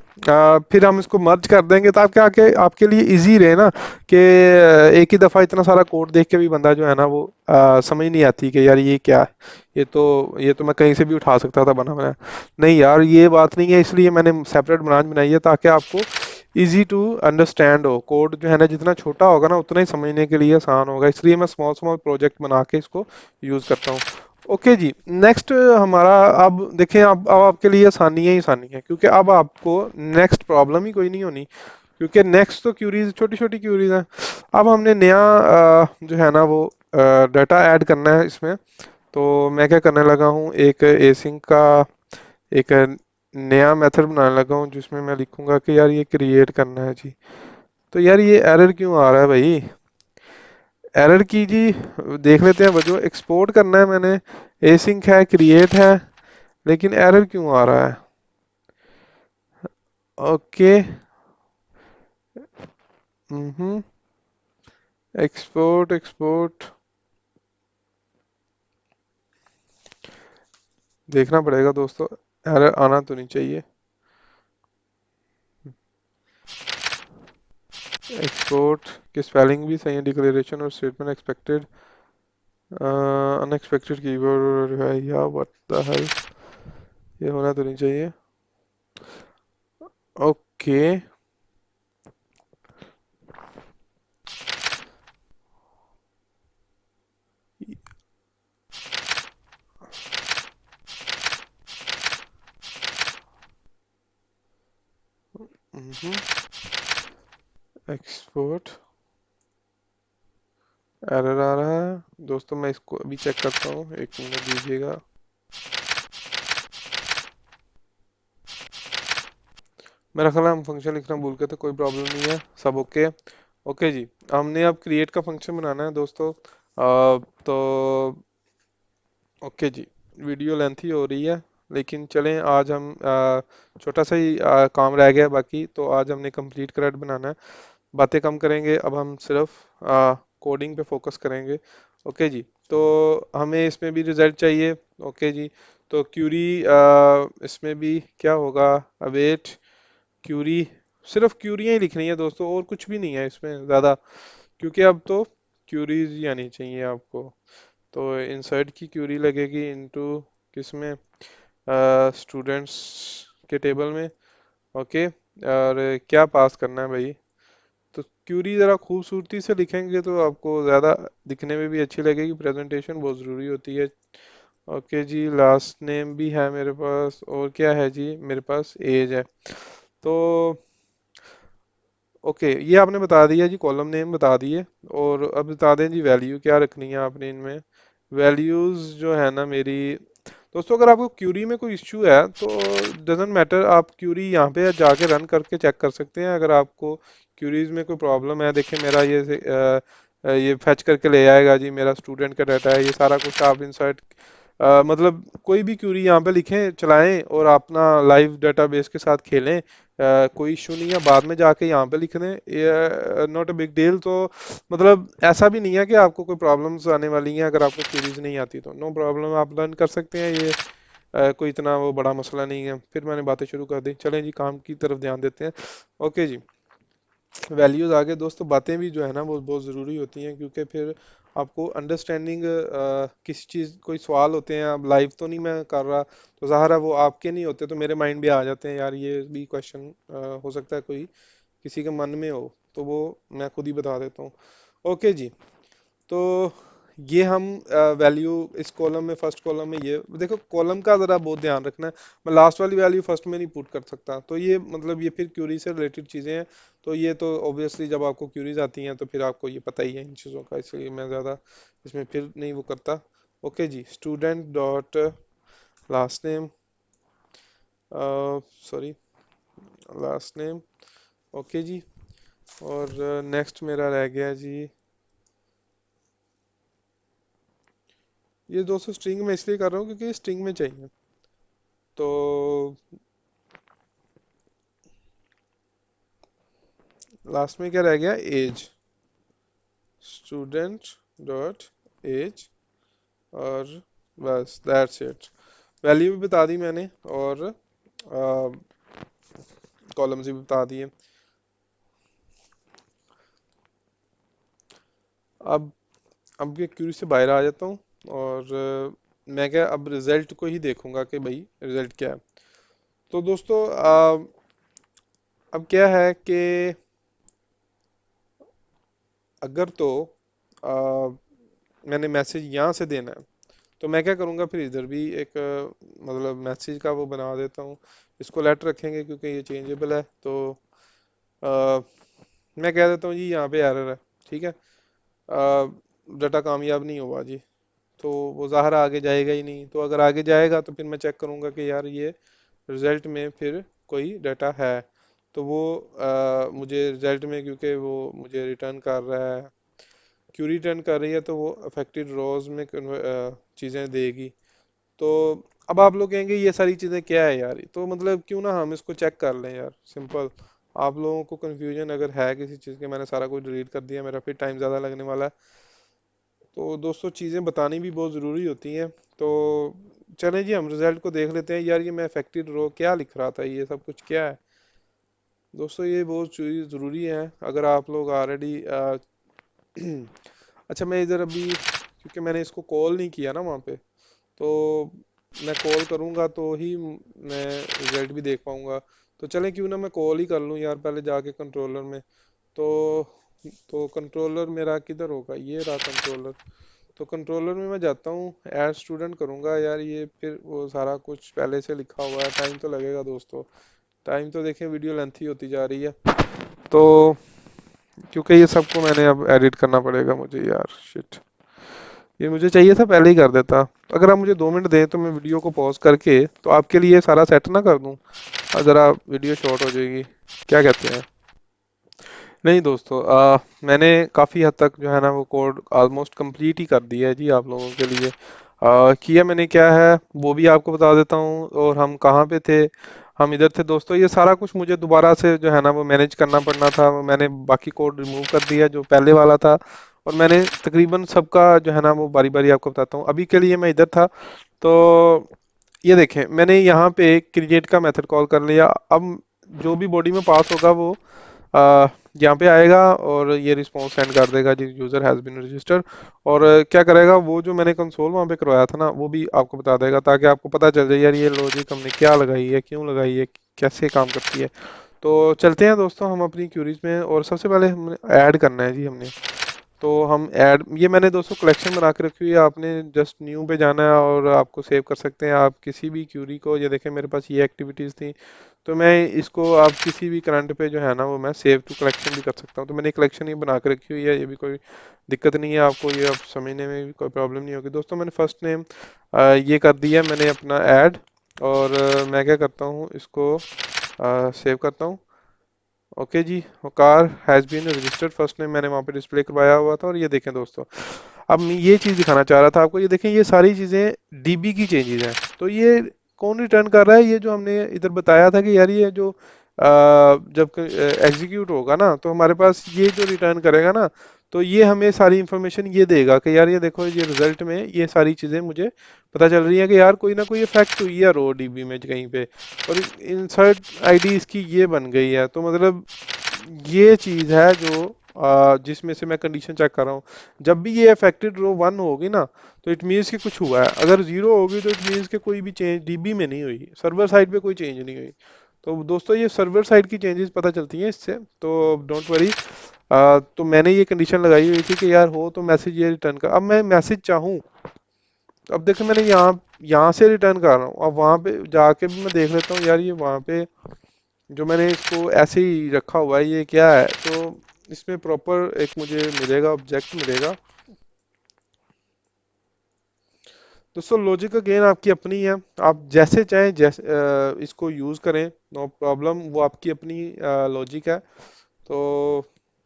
Speaker 1: फिर हम इसको मर्ज कर देंगे, ताकि आपके लिए इजी रहे ना, कि एक ही दफ़ा इतना सारा कोड देख के भी बंदा जो है ना वो समझ नहीं आती कि यार ये क्या है। ये तो मैं कहीं से भी उठा सकता था बना बनाया। नहीं यार, ये बात नहीं है, इसलिए मैंने सेपरेट ब्रांच बनाई है, ताकि आपको इजी टू अंडरस्टैंड हो। कोड जो है ना जितना छोटा होगा ना उतना ही समझने के लिए आसान होगा, इसलिए मैं स्मॉल स्मॉल प्रोजेक्ट बना के इसको यूज़ करता हूँ। ओके जी। नेक्स्ट हमारा, अब देखें, अब आपके लिए आसानी ही आसानी है, क्योंकि अब आपको नेक्स्ट प्रॉब्लम ही कोई नहीं होनी, क्योंकि नेक्स्ट तो क्यूरीज छोटी छोटी क्यूरीज हैं। अब हमने नया जो है ना वो डाटा ऐड करना है इसमें। तो मैं क्या करने लगा हूँ, एक एसिंक का एक नया मेथड बनाने लगा हूँ, जिसमें मैं लिखूंगा कि यार ये क्रिएट करना है जी। तो यार ये एरर क्यों आ रहा है भाई? एरर की जी, देख लेते हैं वजह। एक्सपोर्ट करना है मैंने, एसिंक है, क्रिएट है, लेकिन एरर क्यों आ रहा है? ओके। हम्म। एक्सपोर्ट एक्सपोर्ट, देखना पड़ेगा दोस्तों, एरर आना तो नहीं चाहिए। एक्सपोर्ट की स्पेलिंग भी सही है, डिक्लेरेशन और स्टेटमेंट एक्सपेक्टेड, अनएक्सपेक्टेड कीवर्ड है या व्हाट द हेल, ये होना तो नहीं चाहिए। ओके। एक्सपोर्ट, एरर आ रहा है दोस्तों, मैं इसको अभी चेक करता हूँ, एक मिनट दीजिएगा। मेरा ख्याल है हम फंक्शन लिखना भूल गए थे, कोई प्रॉब्लम नहीं है, सब ओके। ओके जी। हमने अब क्रिएट का फंक्शन बनाना है दोस्तों। तो ओके जी, वीडियो लेंथी हो रही है, लेकिन चलें, आज हम छोटा सा ही काम रह गया बाकी, तो आज हमने कंप्लीट करेक्ट बनाना है। बातें कम करेंगे, अब हम सिर्फ कोडिंग पे फोकस करेंगे। ओके जी। तो हमें इसमें भी रिजल्ट चाहिए। ओके जी। तो क्यूरी इसमें भी क्या होगा, अवेट क्यूरी, सिर्फ क्यूरियाँ ही लिखनी है दोस्तों, और कुछ भी नहीं है इसमें ज़्यादा, क्योंकि अब तो क्यूरीज ही आनी चाहिए आपको। तो इंसर्ट की क्यूरी लगेगी इनटू किसमें, स्टूडेंट्स के टेबल में। ओके, और क्या पास करना है भाई, तो क्यूरी ज़रा खूबसूरती से लिखेंगे तो आपको ज़्यादा दिखने में भी अच्छी लगेगी, प्रेजेंटेशन बहुत ज़रूरी होती है। ओके जी, लास्ट नेम भी है मेरे पास, और क्या है जी, मेरे पास एज है। तो ओके, ये आपने बता दिया जी, कॉलम नेम बता दिए। और अब बता दें जी वैल्यू क्या रखनी है आपने इनमें। वैल्यूज़ जो है ना मेरी, दोस्तों अगर आपको क्यूरी में कोई इश्यू है तो डजेंट मैटर, आप क्यूरी यहाँ पे जाके रन करके चेक कर सकते हैं। अगर आपको क्यूरीज में कोई प्रॉब्लम है, देखिए मेरा ये फैच करके ले आएगा जी, मेरा स्टूडेंट का डाटा है, ये सारा कुछ आप इंसर्ट, मतलब कोई भी क्यूरी यहाँ पे लिखें चलाएं और अपना लाइव डेटाबेस के साथ खेलें, कोई इशू नहीं है, बाद में जाके यहाँ पे लिख दें, ये नॉट अ बिग डील। तो मतलब ऐसा भी नहीं है कि आपको कोई प्रॉब्लम्स आने वाली हैं अगर आपको क्यूरीज नहीं आती, तो नो प्रॉब्लम, आप लर्न कर सकते हैं ये, कोई इतना वो बड़ा मसला नहीं है। फिर मैंने बातें शुरू कर दी, चलें जी काम की तरफ ध्यान देते हैं। ओके जी, वैल्यूज आगे दोस्तों, बातें भी जो है ना वो बहुत ज़रूरी होती हैं, क्योंकि फिर आपको अंडरस्टैंडिंग, किसी चीज़ कोई सवाल होते हैं, अब लाइव तो नहीं मैं कर रहा, तो ज़ाहिर है वो आपके नहीं होते, तो मेरे माइंड में आ जाते हैं यार, ये भी क्वेश्चन हो सकता है कोई किसी के मन में हो, तो वो मैं खुद ही बता देता हूँ। ओके जी, तो ये हम वैल्यू इस कॉलम में, फर्स्ट कॉलम में, ये देखो कॉलम का ज़रा बहुत ध्यान रखना है, मैं लास्ट वाली वैल्यू फर्स्ट में नहीं पुट कर सकता, तो ये मतलब ये फिर क्यूरी से रिलेटेड चीज़ें हैं, तो ये तो ऑब्वियसली जब आपको क्यूरीज आती हैं तो फिर आपको ये पता ही है इन चीज़ों का, इसलिए मैं ज़्यादा इसमें फिर नहीं वो करता। ओके जी, student dot last name, sorry, last name. Okay जी, और नेक्स्ट मेरा रह गया जी, ये 200 स्ट्रिंग में इसलिए कर रहा हूँ क्योंकि ये स्ट्रिंग में चाहिए। तो लास्ट में क्या रह गया, एज, स्टूडेंट डॉट एज, और बस दैट्स इट। वैल्यू भी बता दी मैंने, और कॉलम्स भी बता दिए। अब अब ये क्यूरी से बाहर आ जाता हूँ, और मैं क्या अब रिजल्ट को ही देखूंगा कि भाई रिजल्ट क्या है। तो दोस्तों अब क्या है कि अगर तो मैंने मैसेज यहाँ से देना है, तो मैं क्या करूँगा, फिर इधर भी एक मतलब मैसेज का वो बना देता हूँ, इसको लेटर रखेंगे क्योंकि ये चेंजेबल है। तो अ, मैं कह देता हूँ जी यहाँ पे एरर है, ठीक है, डाटा कामयाब नहीं हुआ जी, तो वो ज़ाहिर आगे जाएगा ही नहीं, तो अगर आगे जाएगा तो फिर मैं चेक करूँगा कि यार ये रिजल्ट में फिर कोई डाटा है, तो वो मुझे रिजल्ट में, क्योंकि वो मुझे रिटर्न कर रहा है, क्यू रिटर्न कर रही है, तो वो अफेक्टेड रोज में चीज़ें देगी। तो अब आप लोग कहेंगे ये सारी चीज़ें क्या है यार, तो मतलब क्यों ना हम इसको चेक कर लें यार, सिंपल। आप लोगों को कंफ्यूजन अगर है किसी चीज़ के, मैंने सारा कुछ डिलीट कर दिया, मेरा फिर टाइम ज़्यादा लगने वाला है, तो दोस्तों चीज़ें बतानी भी बहुत ज़रूरी होती हैं। तो चलें जी हम रिजल्ट को देख लेते हैं, यार ये मैं अफेक्टेड रो क्या लिख रहा था, ये सब कुछ क्या है दोस्तों, ये बहुत चीज़ ज़रूरी है। अगर आप लोग ऑलरेडी अच्छा मैं इधर अभी, क्योंकि मैंने इसको कॉल नहीं किया ना वहाँ पे, तो मैं कॉल करूँगा तो ही मैं रिजल्ट भी देख पाऊँगा। तो चलें क्यों ना मैं कॉल ही कर लूँ यार पहले जाके कंट्रोलर में। तो कंट्रोलर मेरा किधर होगा, ये रहा कंट्रोलर। तो कंट्रोलर में मैं जाता हूँ, ऐड स्टूडेंट करूँगा यार, ये फिर वो सारा कुछ पहले से लिखा हुआ है, टाइम तो लगेगा दोस्तों, टाइम तो देखें वीडियो लेंथी होती जा रही है। तो क्योंकि ये सबको मैंने अब एडिट करना पड़ेगा मुझे यार, शिट, ये मुझे चाहिए था पहले ही कर देता। अगर आप मुझे 2 मिनट दें तो मैं वीडियो को पॉज करके तो आपके लिए सारा सेट ना कर दूं, और ज़रा वीडियो शॉर्ट हो जाएगी, क्या कहते हैं। नहीं दोस्तों, मैंने काफ़ी हद तक जो है ना वो कोड ऑलमोस्ट कंप्लीट ही कर दिया है जी आप लोगों के लिए। किया मैंने क्या है वो भी आपको बता देता हूँ, और हम कहाँ पे थे, हम इधर थे दोस्तों। ये सारा कुछ मुझे दोबारा से जो है ना वो मैनेज करना पड़ना था, मैंने बाकी कोड रिमूव कर दिया जो पहले वाला था, और मैंने तकरीबन सबका जो है ना वो बारी बारी आपको बताता हूँ। अभी के लिए मैं इधर था, तो ये देखें मैंने यहाँ पे क्रिएट का मेथड कॉल कर लिया। अब जो भी बॉडी में पास होगा वो आ, यहाँ पे आएगा और ये रिस्पॉन्स सेंड कर देगा जी यूज़र हैज़ बीन रजिस्टर्ड। और क्या करेगा, वो जो मैंने कंसोल वहाँ पे करवाया था ना वो भी आपको बता देगा, ताकि आपको पता चल जाए यार ये लॉजिक हमने क्या लगाई है, क्यों लगाई है, कैसे काम करती है। तो चलते हैं दोस्तों हम अपनी क्यूरीज में, और सबसे पहले हमने ऐड करना है जी हमने। तो हम ऐड, ये मैंने दोस्तों कलेक्शन बना के रखी हुई है, आपने जस्ट न्यू पे जाना है और आपको सेव कर सकते हैं आप किसी भी क्यूरी को। ये देखें मेरे पास ये एक्टिविटीज़ थी, तो मैं इसको आप किसी भी करंट पे जो है ना वो मैं सेव टू कलेक्शन भी कर सकता हूँ। तो मैंने कलेक्शन ही बना के रखी हुई है, ये भी कोई दिक्कत नहीं है आपको, ये आप समझने में भी कोई प्रॉब्लम नहीं होगी दोस्तों। मैंने फर्स्ट नेम ये कर दिया मैंने अपना ऐड, और मैं क्या करता हूँ इसको सेव करता हूँ। Okay ji, car has been registered first name मैंने वहाँ पे डिस्प्ले करवाया हुआ था। और ये देखें दोस्तों, अब मैं ये चीज़ दिखाना चाह रहा था आपको, ये देखें ये सारी चीज़ें डीबी की चेंजेस हैं। तो ये कौन रिटर्न कर रहा है, ये जो हमने इधर बताया था कि यार ये जो जब एग्जीक्यूट होगा ना तो हमारे पास ये जो रिटर्न करेगा ना, तो ये हमें सारी इंफॉर्मेशन ये देगा कि यार ये देखो ये रिजल्ट में ये सारी चीज़ें मुझे पता चल रही है कि यार कोई ना कोई इफेक्ट हुई है रो डीबी में कहीं पे, और इंसर्ट आईडी इसकी ये बन गई है। तो मतलब ये चीज़ है जो जिसमें से मैं कंडीशन चेक कर रहा हूँ। जब भी ये अफेक्टेड रो 1 होगी ना तो इट मीन्स कि कुछ हुआ है, अगर 0 होगी तो इट मीन्स कि कोई भी चेंज डीबी में नहीं हुई, सर्वर साइड पे कोई चेंज नहीं हुई। तो दोस्तों ये सर्वर साइड की चेंजेस पता चलती हैं इससे, तो डोंट वरी। तो मैंने ये कंडीशन लगाई हुई थी कि यार हो तो मैसेज ये रिटर्न कर। अब मैं मैसेज चाहूँ, तो अब देखो मैंने यहाँ यहाँ से रिटर्न कर रहा हूँ, अब वहाँ पे जाके भी मैं देख लेता हूँ यार ये वहाँ पे जो मैंने इसको ऐसे ही रखा हुआ है ये क्या है। तो इसमें प्रॉपर एक मुझे मिलेगा, ऑब्जेक्ट मिलेगा। दोस्तों लॉजिक अगेन आपकी अपनी है, आप जैसे चाहें जैसे इसको यूज़ करें, नो प्रॉब्लम, वो आपकी अपनी लॉजिक है। तो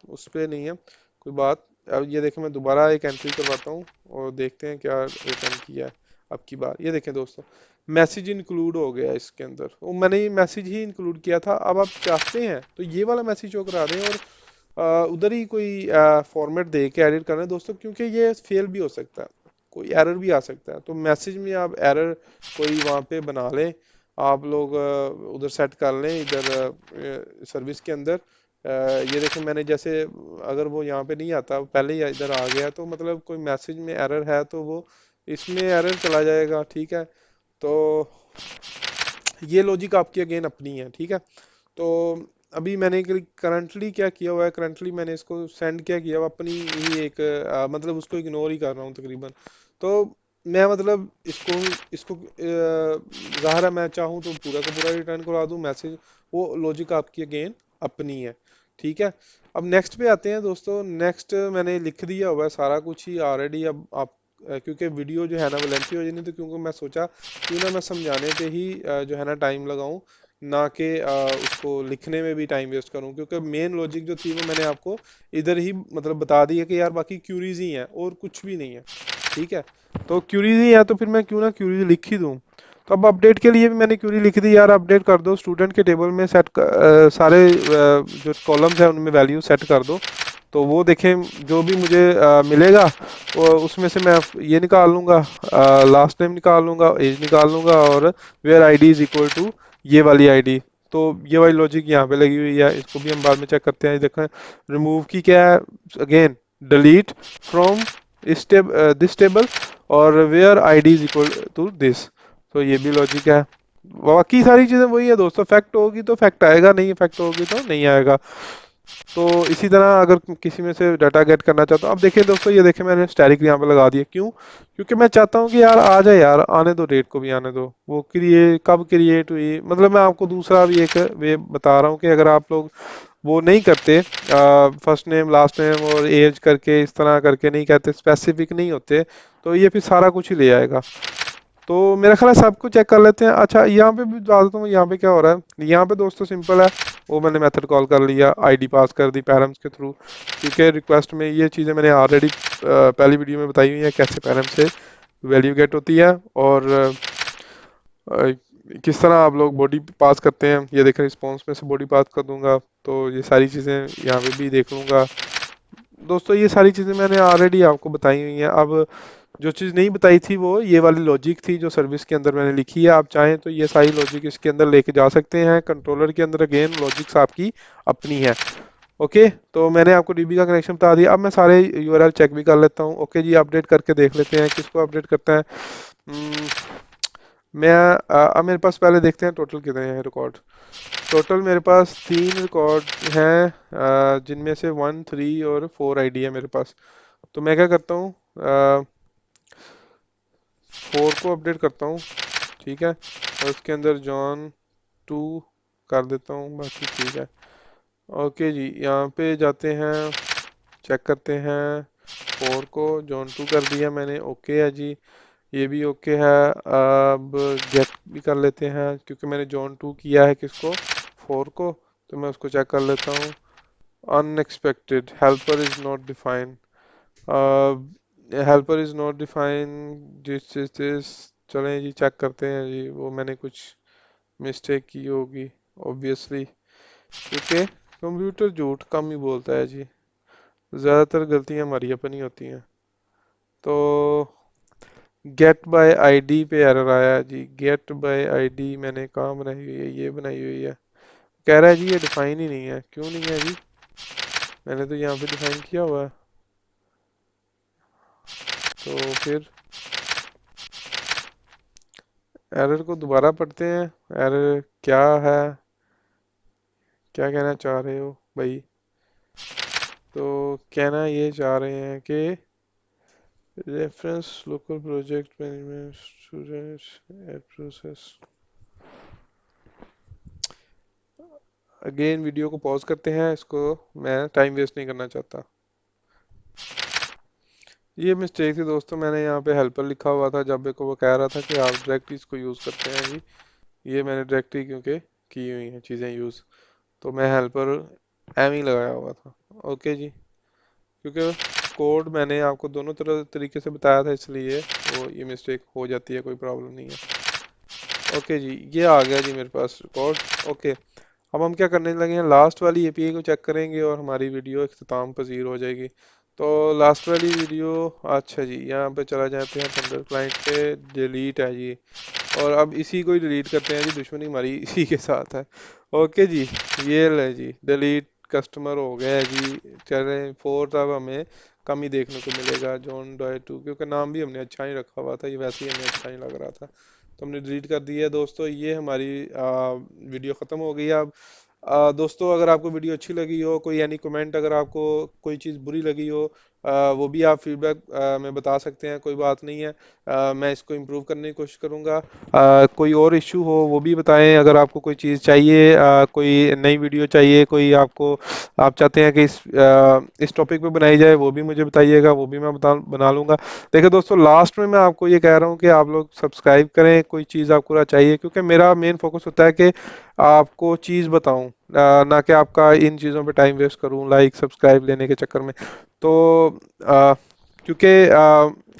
Speaker 1: उस पर नहीं है कोई बात। अब ये देखें मैं दोबारा एक एंट्री करवाता हूँ और देखते हैं क्या रिटर्न किया है। अब की बार ये देखें दोस्तों, मैसेज इंक्लूड हो गया इसके अंदर, वो मैंने ये मैसेज ही इंक्लूड किया था। अब आप चाहते हैं तो ये वाला मैसेज शो करा दें और उधर ही कोई फॉर्मेट दे के एडिट करना है दोस्तों, क्योंकि ये फेल भी हो सकता है, कोई एरर भी आ सकता है। तो मैसेज में आप एरर कोई वहाँ पे बना लें, आप लोग उधर सेट कर लें इधर सर्विस के अंदर। ये देखें मैंने जैसे अगर वो यहाँ पे नहीं आता पहले ही इधर आ गया, तो मतलब कोई मैसेज में एरर है तो वो इसमें एरर चला जाएगा, ठीक है। तो ये लॉजिक आपकी अगेन अपनी है, ठीक है। तो अभी मैंने करंटली क्या किया हुआ है, करंटली मैंने इसको सेंड क्या किया हुआ अपनी ही एक मतलब उसको इग्नोर ही कर रहा हूँ तकरीबन। तो मैं मतलब इसको इसको ज़ाहिर है मैं चाहूँ तो पूरा का पूरा रिटर्न करवा दूँ मैसेज, वो लॉजिक आपकी अगेन अपनी है, ठीक है। अब नेक्स्ट पे आते हैं दोस्तों। नेक्स्ट मैंने लिख दिया हुआ है सारा कुछ ही ऑलरेडी। अब आप क्योंकि वीडियो जो है ना वो लेंथी हो जानी, तो क्योंकि मैं सोचा क्यों ना मैं समझाने पे ही जो है ना टाइम लगाऊं, ना कि उसको लिखने में भी टाइम वेस्ट करूं, क्योंकि मेन लॉजिक जो थी वो मैंने आपको इधर ही मतलब बता दी है कि यार बाकी क्यूरीज ही हैं और कुछ भी नहीं है, ठीक है। तो क्यूरीज ही है तो फिर मैं क्यों ना क्यूरीज लिख ही दूं। तो अब अपडेट के लिए भी मैंने क्यूरी लिख दी, यार अपडेट कर दो स्टूडेंट के टेबल में सारे जो कॉलम्स हैं उनमें वैल्यू सेट कर दो। तो वो देखें जो भी मुझे मिलेगा वो उसमें से मैं ये निकाल लूँगा, लास्ट नेम निकाल लूँगा, एज निकाल लूँगा, और where ID is equal to ये वाली आईडी। तो ये वाली लॉजिक यहाँ पे लगी हुई है, इसको भी हम बाद में चेक करते हैं। देखें रिमूव की क्या है, again delete from this table, और where ID is equal to this. तो ये भी लॉजिक है। बाकी सारी चीज़ें वही है दोस्तों, फैक्ट होगी तो फैक्ट आएगा, नहीं फैक्ट होगी तो नहीं आएगा। तो इसी तरह अगर किसी में से डाटा गेट करना चाहता हूँ, अब देखिए दोस्तों ये देखिए मैंने स्टैटिक यहाँ पे लगा दिया, क्यों? क्योंकि मैं चाहता हूँ कि यार आ जाए, यार आने दो, डेट को भी आने दो। वो कब क्रिएट हुई, मतलब मैं आपको दूसरा भी एक वे बता रहा हूँ कि अगर आप लोग वो नहीं करते, फर्स्ट नेम लास्ट नेम और एज करके इस तरह करके नहीं कहते, स्पेसिफिक नहीं होते, तो ये फिर सारा कुछ ही ले आएगा। तो मेरा ख्याल है सबको चेक कर लेते हैं। अच्छा यहाँ पे भी बता देता हूँ यहाँ पे क्या हो रहा है। यहाँ पे दोस्तों सिंपल है, वो मैंने मेथड कॉल कर लिया, आईडी पास कर दी पैरम्स के थ्रू, क्योंकि रिक्वेस्ट में ये चीज़ें मैंने ऑलरेडी पहली वीडियो में बताई हुई है कैसे पैरम्स से वैल्यू गेट होती है, और अ, किस तरह आप लोग बॉडी पास करते हैं। ये देखें रिस्पॉन्स में से बॉडी पास कर दूंगा, तो ये सारी चीज़ें यहाँ पे भी देख लूँगा। दोस्तों ये सारी चीज़ें मैंने ऑलरेडी आपको बताई हुई हैं। अब जो चीज़ नहीं बताई थी वो ये वाली लॉजिक थी जो सर्विस के अंदर मैंने लिखी है। आप चाहें तो ये सारी लॉजिक इसके अंदर लेके जा सकते हैं। कंट्रोलर के अंदर अगेन लॉजिक्स आपकी अपनी है। ओके, तो मैंने आपको डीबी का कनेक्शन बता दिया। अब मैं सारे यूआरएल चेक भी कर लेता हूँ। ओके जी, अपडेट करके देख लेते हैं किसको अपडेट करता है। हम्म, मैं अब मेरे पास पहले देखते हैं टोटल कितने हैं रिकॉर्ड। टोटल मेरे पास 3 रिकॉर्ड हैं, जिनमें से 1, 3 और 4 आईडी है मेरे पास। तो मैं क्या करता हूँ, 4 को अपडेट करता हूँ, ठीक है, और उसके अंदर जॉन 2 कर देता हूँ, बाकी ठीक है। ओके जी, यहाँ पे जाते हैं, चेक करते हैं। 4 को जॉन 2 कर दिया मैंने, ओके है जी, ये भी ओके है। अब गेट भी कर लेते हैं क्योंकि मैंने जॉन 2 किया है किसको, 4 को, तो मैं उसको चेक कर लेता हूँ। Unexpected helper is not defined, helper is not defined this. चलें जी, चेक करते हैं जी, वो मैंने कुछ मिस्टेक की होगी ऑब्वियसली, क्योंकि कंप्यूटर झूठ कम ही बोलता है जी, ज़्यादातर गलतियां हमारी अपनी होती हैं। तो गेट बाय आईडी पे एरर आया है जी। गेट बाय आईडी मैंने कहाँ बनाई हुई है, ये बनाई हुई है। कह रहा है जी ये डिफाइन ही नहीं है। क्यों नहीं है जी, मैंने तो यहाँ पे डिफाइन किया हुआ है। तो फिर एरर को दोबारा पढ़ते हैं। एरर क्या है, क्या कहना चाह रहे हो भाई। तो कहना ये चाह रहे हैं कि reference local project management student add process. Again video को पॉज करते हैं, इसको मैं टाइम वेस्ट नहीं करना चाहता। ये मिस्टेक थी दोस्तों, मैंने यहाँ पे हेल्पर लिखा हुआ था जब को वो कह रहा था कि आप डायरेक्टली इसको यूज़ करते हैं जी। ये मैंने डायरेक्टली क्योंकि की हुई हैं चीज़ें यूज़, तो मैं हेल्पर एम ही लगाया हुआ था। ओके जी, क्योंकि कोड मैंने आपको दोनों तरह तरीके से बताया था, इसलिए वो ये मिस्टेक हो जाती है, कोई प्रॉब्लम नहीं है। ओके जी, ये आ गया जी मेरे पास रिकॉर्ड। ओके, अब हम क्या करने लगे हैं, लास्ट वाली एपीआई को चेक करेंगे और हमारी वीडियो इख्तिताम पजीर हो जाएगी। तो लास्ट वाली वीडियो, अच्छा जी, यहाँ पे चला जाते हैं थंडर क्लाइंट पे, डिलीट है जी, और अब इसी को ही डिलीट करते हैं जी, दुश्मनी हमारी इसी के साथ है। ओके जी, ये ले जी, डिलीट कस्टमर हो गया है जी। चलें, 4 अब हमें कम ही देखने को मिलेगा, जॉन 2, क्योंकि नाम भी हमने अच्छा नहीं रखा हुआ था, ये वैसे ही हमें अच्छा नहीं लग रहा था, तो हमने डिलीट कर दिया है। दोस्तों ये हमारी वीडियो ख़त्म हो गई है अब। दोस्तों अगर आपको वीडियो अच्छी लगी हो, कोई यानी कमेंट, अगर आपको कोई चीज़ बुरी लगी हो, वो भी आप फीडबैक में बता सकते हैं, कोई बात नहीं है। मैं इसको इम्प्रूव करने की कोशिश करूँगा। कोई और इशू हो वो भी बताएं, अगर आपको कोई चीज़ चाहिए, कोई नई वीडियो चाहिए, कोई आपको, आप चाहते हैं कि इस टॉपिक पे बनाई जाए, वो भी मुझे बताइएगा, वो भी मैं बना लूँगा। देखिए दोस्तों, लास्ट में मैं आपको ये कह रहा हूँ कि आप लोग सब्सक्राइब करें, कोई चीज़ आपको चाहिए, क्योंकि मेरा मेन फोकस होता है कि आपको चीज़ बताऊं, ना कि आपका इन चीज़ों पे टाइम वेस्ट करूं लाइक सब्सक्राइब लेने के चक्कर में। तो क्योंकि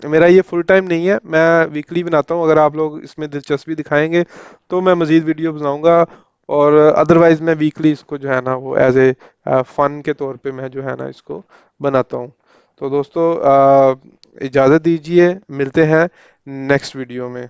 Speaker 1: मेरा ये फुल टाइम नहीं है, मैं वीकली बनाता हूं। अगर आप लोग इसमें दिलचस्पी दिखाएंगे तो मैं मज़ीद वीडियो बनाऊंगा, और अदरवाइज़ मैं वीकली इसको जो है ना वो एज ए फन के तौर पे मैं जो है ना इसको बनाता हूं। तो दोस्तों इजाज़त दीजिए, मिलते हैं नेक्स्ट वीडियो में।